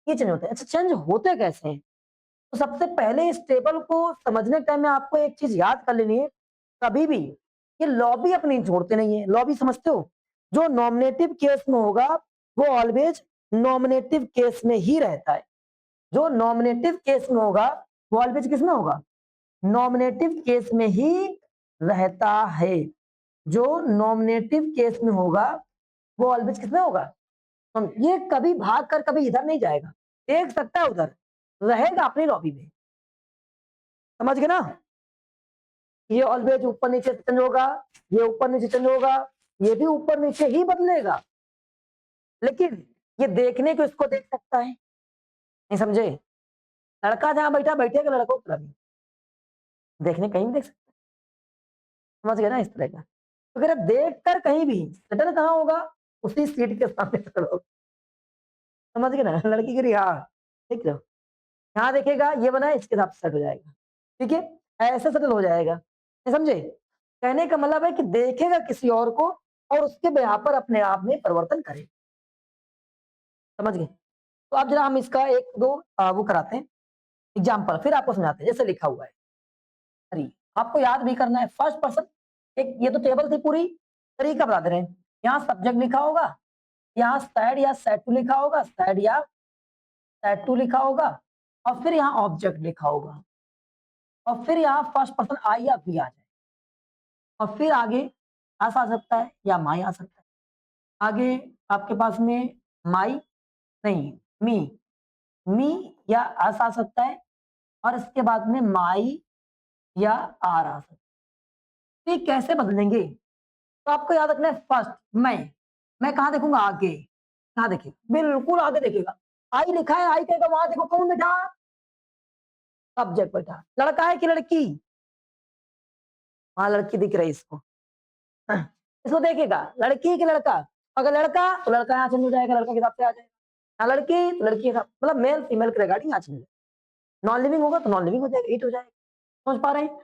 ये चेंज होते हैं। अच्छा, चेंज होते कैसे हैं? तो सबसे पहले इस टेबल को समझने के टाइम में आपको एक चीज याद कर लेनी है, कभी भी ये लॉबी अपनी छोड़ते नहीं है। लॉबी समझते हो? जो नॉमिनेटिव केस में होगा वो ऑलवेज नॉमिनेटिव केस में ही रहता है। जो नॉमिनेटिव केस में होगा वो ऑलवेज किस में होगा, नॉमिनेटिव केस में ही रहता है। जो नॉमिनेटिव केस में होगा वो ऑलवेज किस में होगा, ये कभी भाग कर कभी इधर नहीं जाएगा, देख सकता है उधर, रहेगा अपनी लॉबी में, समझ गए ना? ये ऑलवेज ऊपर नीचे चेंज होगा, ये ऊपर नीचे चेंज होगा, ये भी ऊपर नीचे ही बदलेगा, लेकिन ये देखने को इसको देख सकता है, नहीं समझे? लड़का जहां बैठा बैठेगा, लड़का उतना भी देखने कहीं भी देख सकता है, समझ गए ना इस तरह का। तो अगर देख कर कहीं भी सेटल कहाँ होगा, उसी सीट के सामने सेटल होगा, समझ गए ना? लड़की की हाँ ठीक है, यहाँ देखेगा ये बना है, इसके साथ सेट हो जाएगा, ठीक है, ऐसे सेटल हो जाएगा, नहीं समझे? कहने का मतलब है कि देखेगा किसी और को और उसके ब्याह पर अपने आप में परिवर्तन करे, समझ गए? तो अब जरा हम इसका एक दो वो कराते हैं एग्जाम्पल, फिर आपको समझाते हैं। जैसे लिखा हुआ है, अरे आपको याद भी करना है, फर्स्ट पर्सन, एक ये तो टेबल थी पूरी, तरीका बता दे रहे हैं। यहाँ सब्जेक्ट लिखा होगा, यहाँ सैड या सैड टू लिखा होगा, सैड या सैड टू लिखा होगा, और फिर यहाँ ऑब्जेक्ट लिखा होगा, और फिर यहाँ फर्स्ट पर्सन आई या वी आ जाए, और फिर आगे आस आ सकता है या माई आ सकता है। आगे आपके पास में माई नहीं, मी या आस आ सकता है, और इसके बाद में माई या आर आ सकता है। ये कैसे बदलेंगे? तो आपको याद रखना है, फर्स्ट मैं कहाँ देखूंगा? आगे, कहाँ देखेगा? बिल्कुल आगे देखेगा। आई लिखा है, आई कहेगा वहां देखो कौन बैठा? सब्जेक्ट बैठा। लड़का है कि लड़की? वहां लड़की दिख रही है इसको, इसको देखेगा, लड़की कि लड़का? अगर लड़का तो लड़का यहाँ चेंज हो जाएगा, लड़का के हिसाब से आ जाएगा। लड़की तो लड़की के हिसाब, मतलब मेल फीमेल के रिगार्डिंग यहाँ चेंज। नॉन लिविंग होगा तो नॉन लिविंग हो जाएगा, इट हो जाएगा, समझ पा रहे हैं?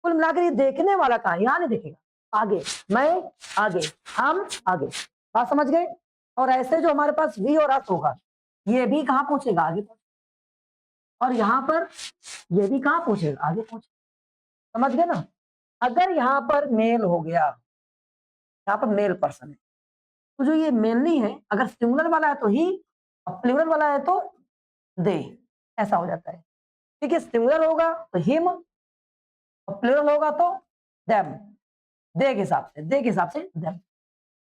कुल मिलाकर ये देखने वाला कहाँ, यहाँ नहीं देखेगा, आगे, मैं आगे, हम आगे, बात समझ गए? और ऐसे जो हमारे पास वी और अस होगा, ये भी कहाँ पहुंचेगा? आगे पहुंचेगा, और यहाँ पर ये भी कहाँ पहुंचेगा? आगे पहुंचेगा, समझ गए ना? अगर यहाँ पर मेल हो गया, यहाँ पर मेल पर्सन है, तो जो ये मेल नहीं है, अगर सिंगुलर वाला है तो ही, और प्लूरल वाला है तो दे, ऐसा हो जाता है, ठीक है? सिंगुलर होगा तो हिम, और प्लूरल होगा तो देम, दे के हिसाब से, दे के हिसाब से देम,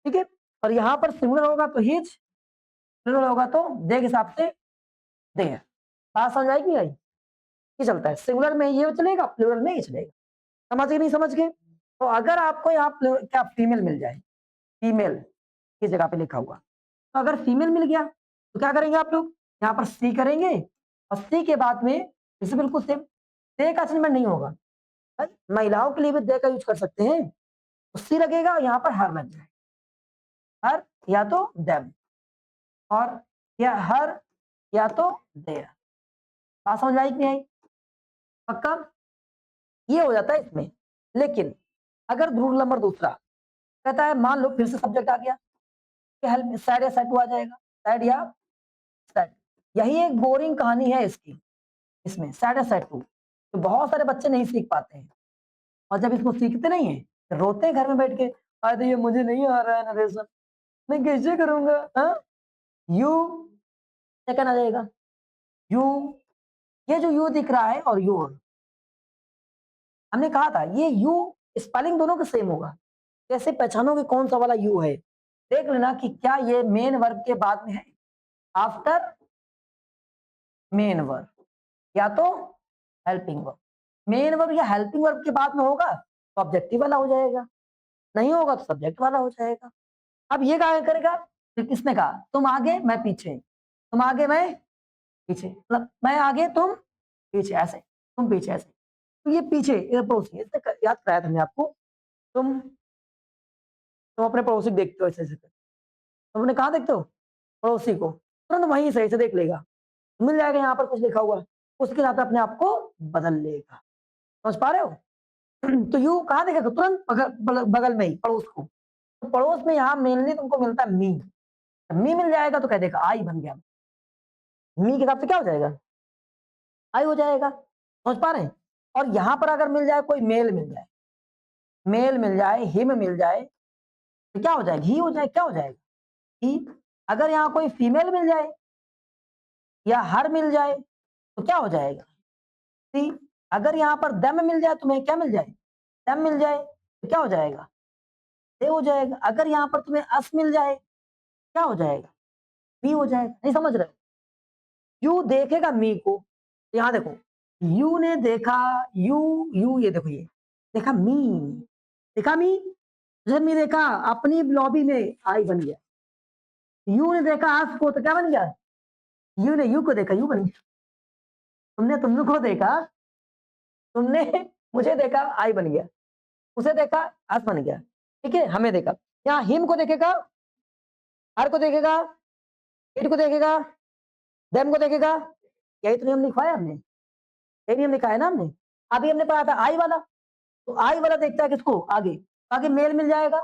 ठीक है? और यहाँ पर सिंगुलर होगा तो हिज, प्लूरल होगा तो दे के हिसाब से दे। बात समझ आएगी? नहीं ये चलता है, सिंगुलर में ये चलेगा, प्लूरल में ये चलेगा, समझ गए नहीं समझ गए? तो अगर आपको यहाँ क्या फीमेल मिल जाए, फीमेल की जगह पे लिखा हुआ, तो अगर फीमेल मिल गया तो क्या करेंगे आप लोग? यहाँ पर सी करेंगे, और सी के बाद में इसे बिल्कुल सेम, दे का असाइनमेंट नहीं होगा, महिलाओं के लिए भी दे का यूज कर सकते हैं, तो सी लगेगा, यहाँ पर हर लग जाए, हर या तो देम, और या हर या तो देयर। बात समझ आई कि नहीं आई? पक्का? ये हो जाता है इसमें। लेकिन अगर रूल नंबर दूसरा कहता है, मान लो फिर से सब्जेक्ट आ गया, कि हेल्प सैड या सैड टू आ जाएगा, सैड या सैड। यही एक बोरिंग कहानी है इसकी, इसमें सैड या सैड टू, तो बहुत सारे बच्चे नहीं सीख पाते हैं, और जब इसको सीखते नहीं है तो रोते हैं घर में बैठ के, अरे ये मुझे नहीं आ रहा है नरेशन, मैं कैसे करूंगा? हाँ, यू सेकंड आ जाएगा, यू, ये जो यू दिख रहा है और योर, हमने कहा था ये यू स्पेलिंग दोनों का सेम होगा, कैसे पहचानोगे कौन सा वाला यू है? देख लेना कि क्या ये मेन वर्ब के बाद में है, आफ्टर मेन वर्ब, या तो हेल्पिंग वर्ब। मेन वर्ब या हेल्पिंग वर्ब के बाद में होगा तो ऑब्जेक्टिव वाला हो जाएगा, नहीं होगा तो सब्जेक्ट वाला हो जाएगा। अब ये क्या करेगा? फिर किसने कहा तुम आगे मैं पीछे, तुम आगे मैं पीछे, मतलब मैं आगे तुम पीछे, ऐसे तुम पीछे ऐसे, तो ये पीछे ये पड़ोसी, इसने याद कराया था हमने आपको, तुम अपने पड़ोसी को देखते हो ऐसे ऐसे, तुमने कहा देखते हो पड़ोसी को, तुरंत वहीं सही से देख लेगा, मिल जाएगा यहाँ पर कुछ लिखा हुआ, उसके साथ अपने आप को बदल लेगा, समझ पा रहे हो? तो यू कहाँ देखेगा? तुरंत बगल में ही पड़ोस को, तो पड़ोस में यहाँ मेनली तुमको मिलता है मी, मी मिल जाएगा तो कह देगा आई बन गया, मी के हिसाब से क्या हो जाएगा? आई हो जाएगा, समझ पा रहे हैं? और यहाँ पर अगर मिल जाए कोई मेल मिल जाए, मेल मिल जाए, हिम मिल जाए, तो क्या हो जाएगा? ही हो जाए, क्या हो जाएगा? ही। अगर यहाँ कोई फीमेल मिल जाए या हर मिल जाए तो क्या हो जाएगा? सी। अगर यहाँ पर दम मिल जाए, तुम्हें क्या मिल जाए? दम मिल जाए तो क्या हो जाएगा? दे हो जाएगा। अगर यहाँ पर तुम्हें अस मिल जाए क्या हो जाएगा? मी हो जाएगा। नहीं समझ रहे? यू देखेगा मी को, यहाँ देखो, यू ने देखा, यू ये देखो, ये देखा मी, देखा मी, जब मैं देखा अपनी लॉबी में आई बन गया, यू ने देखा आस को तो क्या बन गया, यू ने यू को देखा यू बन गया, तुमने को देखा, तुमने मुझे देखा आई बन गया, उसे देखा आस बन गया, ठीक है, हमें देखा। यहाँ हिम को देखेगा, हर को देखेगा, इट को देखेगा, देम को देखेगा, यही तो नियम लिखवाया हमने, यही नियम लिखा है ना हमने। अभी हमने पढ़ा था आई वाला, तो आई वाला देखता है किसको, आगे, आगे मेल मिल जाएगा,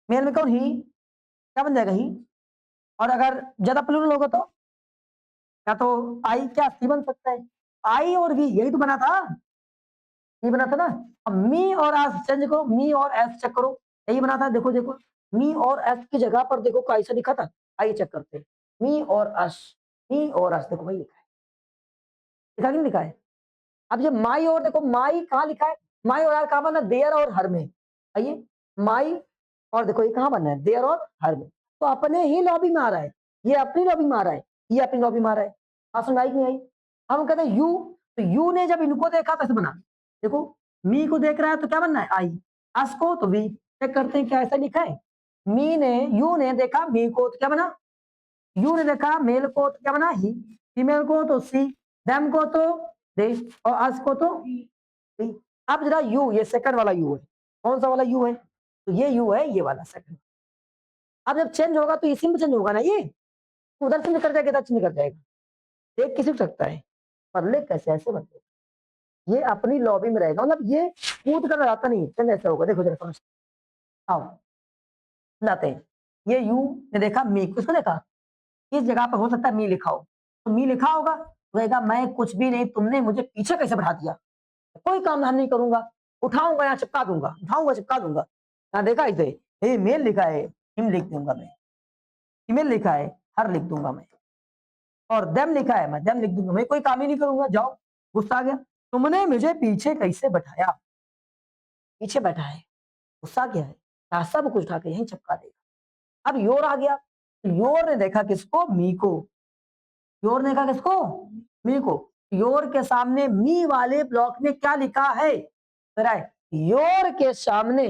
मेल में कौन, ही, क्या बन जाएगा, ही। और अगर ज्यादा प्लूरल होगा तो क्या, तो आई क्या सी बन सकता है, आई और वी यही तो बना था, ये बना था ना। अब मी और एस चेंज करो, मी और एस चेक करो, यही बना था, देखो देखो, मी और एस की जगह पर देखो कैसा लिखा था, आइए चेक करते हैं, मी और एस, मी और एस, देखो भाई लिखा है, लिखा कि नहीं लिखा है। अब ये माई और देखो, माई कहाँ लिखा है, माई और यार कहाँ बना, देयर और हर में, आइए माई और देखो ये कहाँ बना है, देयर और हर में, तो अपने ही लॉबी में आ रहा है, ये अपनी लॉबी में आ रहा है, ये अपनी लॉबी में आ रहा है। हाँ समझ आई कि नहीं आई। हम कहते हैं यू, तो यू ने जब इनको देखा तो ऐसे बना, देखो मी को देख रहा है तो क्या बनना है, आई, अस को तो वी, चेक करते हैं क्या ऐसा लिखा है, मी ने, यू ने देखा मी को तो क्या बना, यू ने देखा मेल को तो क्या बना, ही, फीमेल को तो सी, देम को तो दे, और अस को तो सी। अब जरा यू, ये सेकंड वाला यू है, कौन सा वाला यू है, तो ये यू है, ये वाला सेकंड। अब जब चेंज होगा तो इसी में चेंज होगा ना, ये उधर चेंज कर जाएगा, इधर चेंज कर जाएगा, देख किसी को सकता है, बदले कैसे, ऐसे बदले, ये अपनी लॉबी में रहेगा, मतलब ये कूद कर आता नहीं, चेंज ऐसा होगा, देखो जरा समझ आओ, लाते हैं, ये यू ने देखा मी, किसको देखा, इस जगह पर हो सकता है मी लिखा हो, तो मी लिखा होगा, कहेगा मैं कुछ भी नहीं, तुमने मुझे पीछे कैसे बढ़ा दिया, कोई काम धाम नहीं करूंगा, उठाऊंगा यहाँ चिपका दूंगा, उठाऊंगा चिपका दूंगा, यहाँ देखा इसे, ये मेल लिखा है, हिम लिख दूंगा मैं, फीमेल लिखा है, हर लिख दूंगा मैं, और देम लिखा है, मैं देम लिख दूंगा, मैं कोई काम ही नहीं करूंगा, जाओ, गुस्सा आ गया, तुमने मुझे पीछे कैसे बैठाया, पीछे बैठा है, गुस्सा क्या है, यहाँ सब कुछ उठा के यहीं चिपका देगा। अब योर आ गया, योर ने देखा किसको, मी को, योर ने देखा किसको, मी को, योर के सामने मी वाले ब्लॉक में क्या लिखा है, जरा योर के सामने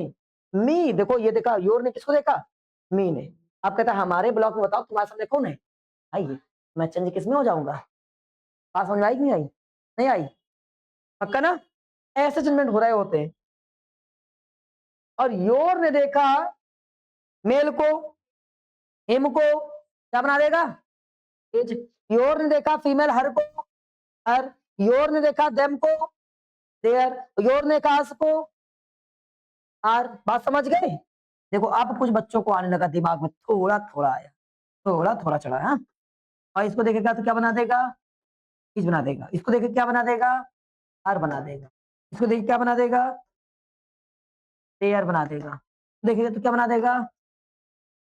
मी, देखो ये देखा, योर ने किसको देखा, मी ने। आप कहता है हमारे ब्लॉक में बताओ तुम्हारे सामने कौन है, आइए मैं चेंज किसमें हो जाऊंगा, बात समझ में आई कि नहीं आई, नहीं आई, पक्का ना, ऐसे चेंजमेंट हो रहे होते हैं। और योर ने देखा मेल को, हिम को क्या बना देगा, एज, योर ने देखा फीमेल हर को, हर, योर ने देखा देम को, देयर, योर ने देखा अस को, आर, बात समझ गए। देखो अब कुछ बच्चों को आने लगा दिमाग में, थोड़ा थोड़ा आया, थोड़ा थोड़ा चढ़ा है, और इसको देखेगा तो क्या बना देगा, इस बना देगा, इसको देखे क्या बना देगा, आर बना देगा, इसको देखे क्या बना देगा, देयर बना देगा, देखेगा तो क्या बना देगा,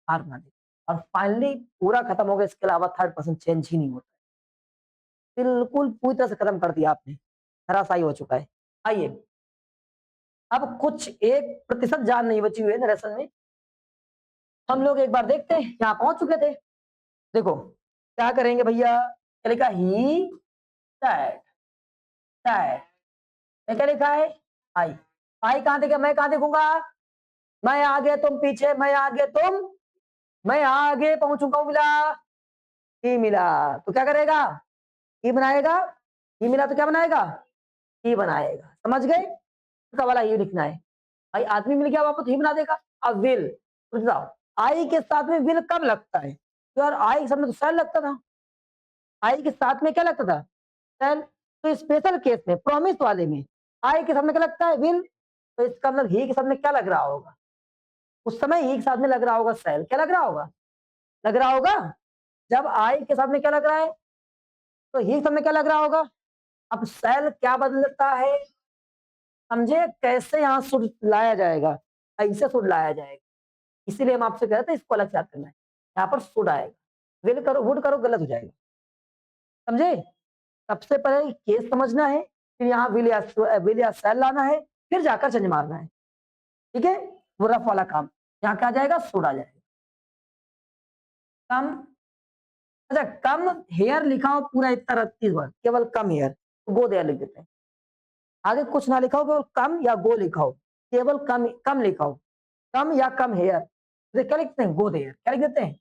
आर बना देगा, और फाइनली पूरा खत्म हो गया, इसके अलावा थर्ड पर्सन चेंज ही नहीं होता, बिल्कुल पूरी तरह से खत्म कर दिया आपने, धराशायी हो चुका है। आइए अब कुछ 1% जान नहीं बची हुई है नरेशन में, हम लोग एक बार देखते हैं, यहाँ पहुंच चुके थे, देखो क्या करेंगे भैया, क्या लिखा, ही दैट, दैट, क्या लिखा है, आई, आई कहां देगा, मैं कहां देखूंगा, मैं आगे तुम पीछे, मैं आगे तुम, मैं आगे पहुंचूंगा, मिला, ही मिला, तो क्या करेगा, ही बनाएगा, ही मिला तो क्या बनाएगा, ही बनाएगा, समझ गए, इसका वाला ही लिखना है, भाई आदमी मिल गया वापस ही बना देगा। अब विल, जाओ, आई के साथ में विल कब लगता है, तो यार आई के साथ में तो सेल लगता था, आई के साथ में क्या लगता था, सेल, तो स्पेशल केस में प्रॉमिस वाले में आई के साथ में क्या लगता है, विल, तो इसका मतलब ही के साथ में क्या लग रहा होगा, उस समय ही के साथ में लग रहा होगा सेल, क्या लग रहा होगा, लग रहा होगा, जब आई के साथ में क्या लग रहा है, तो ही के साथ में क्या लग रहा होगा। अब सेल क्या बदलता है, समझे कैसे यहाँ सुर लाया जाएगा, ऐसे सुर लाया जाएगा, इसीलिए हम आपसे कहते हैं इसको अलग से याद करना है, यहाँ पर सुड आएगा, विल करो वुड करो गलत हो जाएगा, समझे, सबसे पहले केस समझना है, फिर यहाँ विल या सेल लाना है, फिर जाकर चेंज मारना है, ठीक है, वो रफ वाला काम, यहाँ क्या आ जाएगा, सुड आ जाएगा, कम, अच्छा कम हेयर लिखा हो पूरा इतना 30 बार, केवल कम हेयर, तो गो देयर लिख देते हैं, आगे कुछ ना लिखा हो, केवल कम या गो लिखा हो, केवल कम कम लिखा हो, कम या कम हेयर, तो क्या लिखते हैं, गो देयर। क्या लिख देते हैं,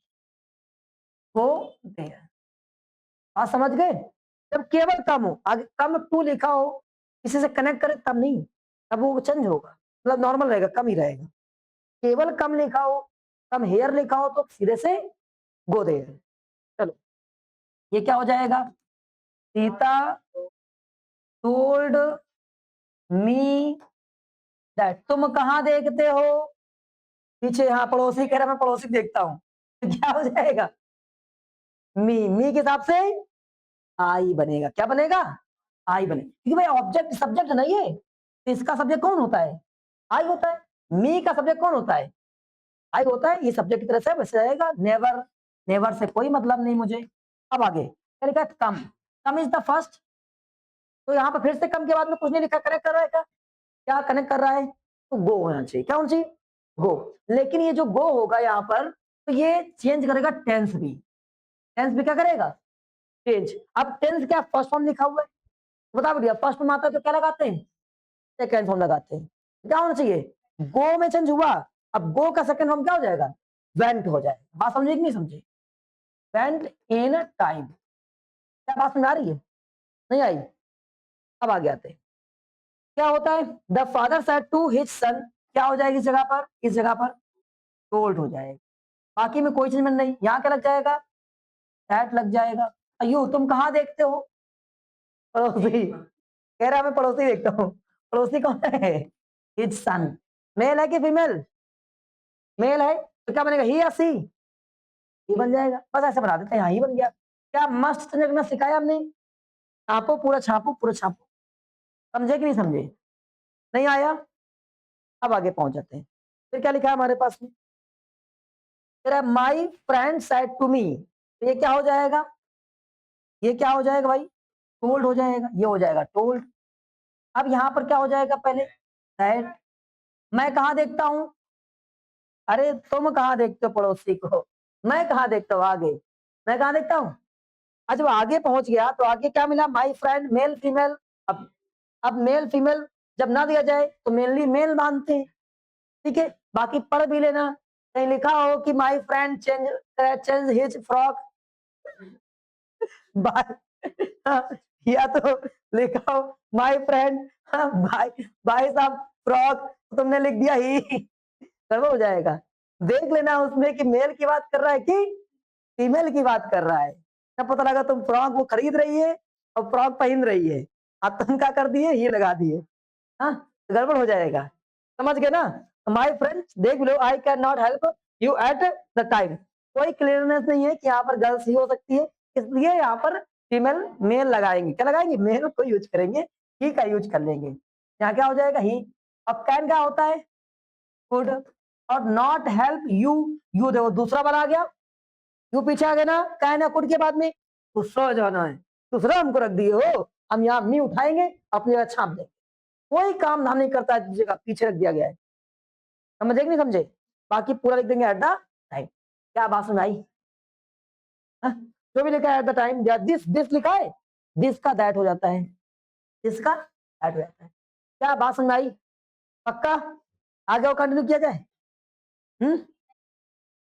गो देयर। बात समझ गए। जब केवल कम हो, आगे कम टू लिखा हो, किसी से कनेक्ट करे तब नहीं, तब वो चेंज होगा, मतलब नॉर्मल रहेगा, कम ही रहेगा। केवल कम लिखा हो, कम हेयर लिखा हो, तो सीधे से गो देयर। चलो, ये क्या हो जाएगा, सीता टोल्ड मी दैट। तुम कहाँ देखते हो, पीछे, हाँ पड़ोसी कह रहा मैं पड़ोसी देखता हूँ, तो क्या हो जाएगा, मी के हिसाब से आई बनेगा। क्या बनेगा, आई बनेगा, क्योंकि भाई ऑब्जेक्ट सब्जेक्ट नहीं है, तो इसका सब्जेक्ट कौन होता है, आई होता है। मी का सब्जेक्ट कौन होता है, आई होता है। ये सब्जेक्ट की तरह से वैसे रहेगा, नेवर, नेवर से कोई मतलब नहीं मुझे। अब आगे क्या लिखा है, कम, कम इज द फर्स्ट, तो यहाँ पर फिर से कम के बाद में कुछ नहीं लिखा, कनेक्ट कर रहा है क्या, क्या कनेक्ट कर रहा है, तो गो होना चाहिए। क्या होना चाहिए, गो। लेकिन ये जो गो होगा यहाँ पर, तो ये चेंज करेगा टेंस भी, टेंस भी क्या करेगा, चेंज। अब टेंस क्या फर्स्ट फॉर्म लिखा हुआ है, बता बढ़िया, फर्स्ट फॉर्म आता है तो क्या लगाते हैं, सेकेंड फॉर्म लगाते हैं। क्या होना चाहिए, गो में चेंज हुआ, अब गो का सेकेंड फॉर्म क्या हो जाएगा, वेंट हो जाएगा। बात समझे कि नहीं समझे, वेंट इन टाइम। क्या बात समझ आ रही है, नहीं आई। अब आगे आते हैं, क्या होता है, the father said to his son, क्या हो जाएगी इस जगह पर, इस जगह पर टोल्ड हो जाएगा। बाकी में कोई चीज में नहीं, यहाँ क्या लग जाएगा, दैट लग जाएगा। अयो तुम कहाँ देखते हो, पड़ोसी कह रहा मैं पड़ोसी देखता हूँ, पड़ोसी कौन है, हिज सन। मेल है कि फीमेल, मेल है, तो क्या बनेगा, ही या सी, ही बन जाएगा। बस ऐसे बना देते हैं, हाँ ही बन गया। क्या मस्त समझना सिखाया हमने, छापो पूरा, छापो पूरा, छापो। समझे कि नहीं समझे, नहीं आया। अब आगे पहुंच जाते हैं, फिर क्या लिखा है हमारे पास में, my friend said to me, तो ये क्या हो जाएगा, ये क्या हो जाएगा भाई, टोल्ड हो जाएगा, ये हो जाएगा टोल्ड। अब यहाँ पर क्या हो जाएगा, पहले दैट। मैं कहाँ देखता हूँ, अरे तुम कहाँ देखते हो पड़ोसी को, मैं कहाँ देखता हूँ आगे, मैं कहाँ देखता हूँ। जब आगे पहुंच गया तो आगे क्या मिला, माई फ्रेंड, मेल फीमेल। अब मेल फीमेल जब ना दिया जाए तो मेनली मेल मानते हैं, ठीक है। बाकी पढ़ भी लेना, कहीं लिखा हो कि my friend change change his frock by, या तो लिखा हो माय फ्रेंड भाई, भाई साहब फ्रॉक, तुमने लिख दिया ही, सब हो जाएगा। देख लेना उसमें कि मेल की बात कर रहा है कि फीमेल की बात कर रहा है। तब पता लगा तुम फ्रॉक वो खरीद रही है और फ्रॉक पहन रही है, अब तुम क्या कर दिए, ये लगा दिए, हाँ गड़बड़ हो जाएगा। समझ गए ना, माय फ्रेंड्स देख लो, I can not help you at the time. कोई क्लियरनेस नहीं है कि यहाँ पर गर्ल्स ही हो सकती है, इसलिए यहाँ पर फीमेल मेल लगाएंगे। क्या लगाएंगे, मेल को यूज करेंगे, ही का यूज कर लेंगे। यहाँ क्या हो जाएगा, ही। अब कैन क्या होता है, कुड। और नॉट हेल्प यू, यू देखो दूसरा बार आ गया, यू पीछे आ गया ना, कैन या कुड के बाद में, गुस्सा हो जाना है, दूसरा हमको रख दिए हो, हम यहाँ मी उठाएंगे अपनी जगह छाप देंगे। कोई काम धाम नहीं करता है, दूसरे का पीछे रख दिया गया है। समझे कि नहीं समझे, बाकी पूरा लिख देंगे एट द टाइम। क्या बात समझ आई, हाँ? जो भी लिखा है eight the time, this this लिखा है, दिस का दैट हो जाता है, दिस का दैट हो जाता है। क्या बात समझ आई, पक्का, आगे और कंटिन्यू किया जाए। ठीक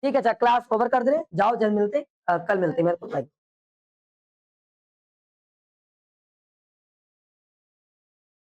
है, अच्छा क्लास ओवर कर दे, जाओ जल्द मिलते, कल मिलते मेरे को।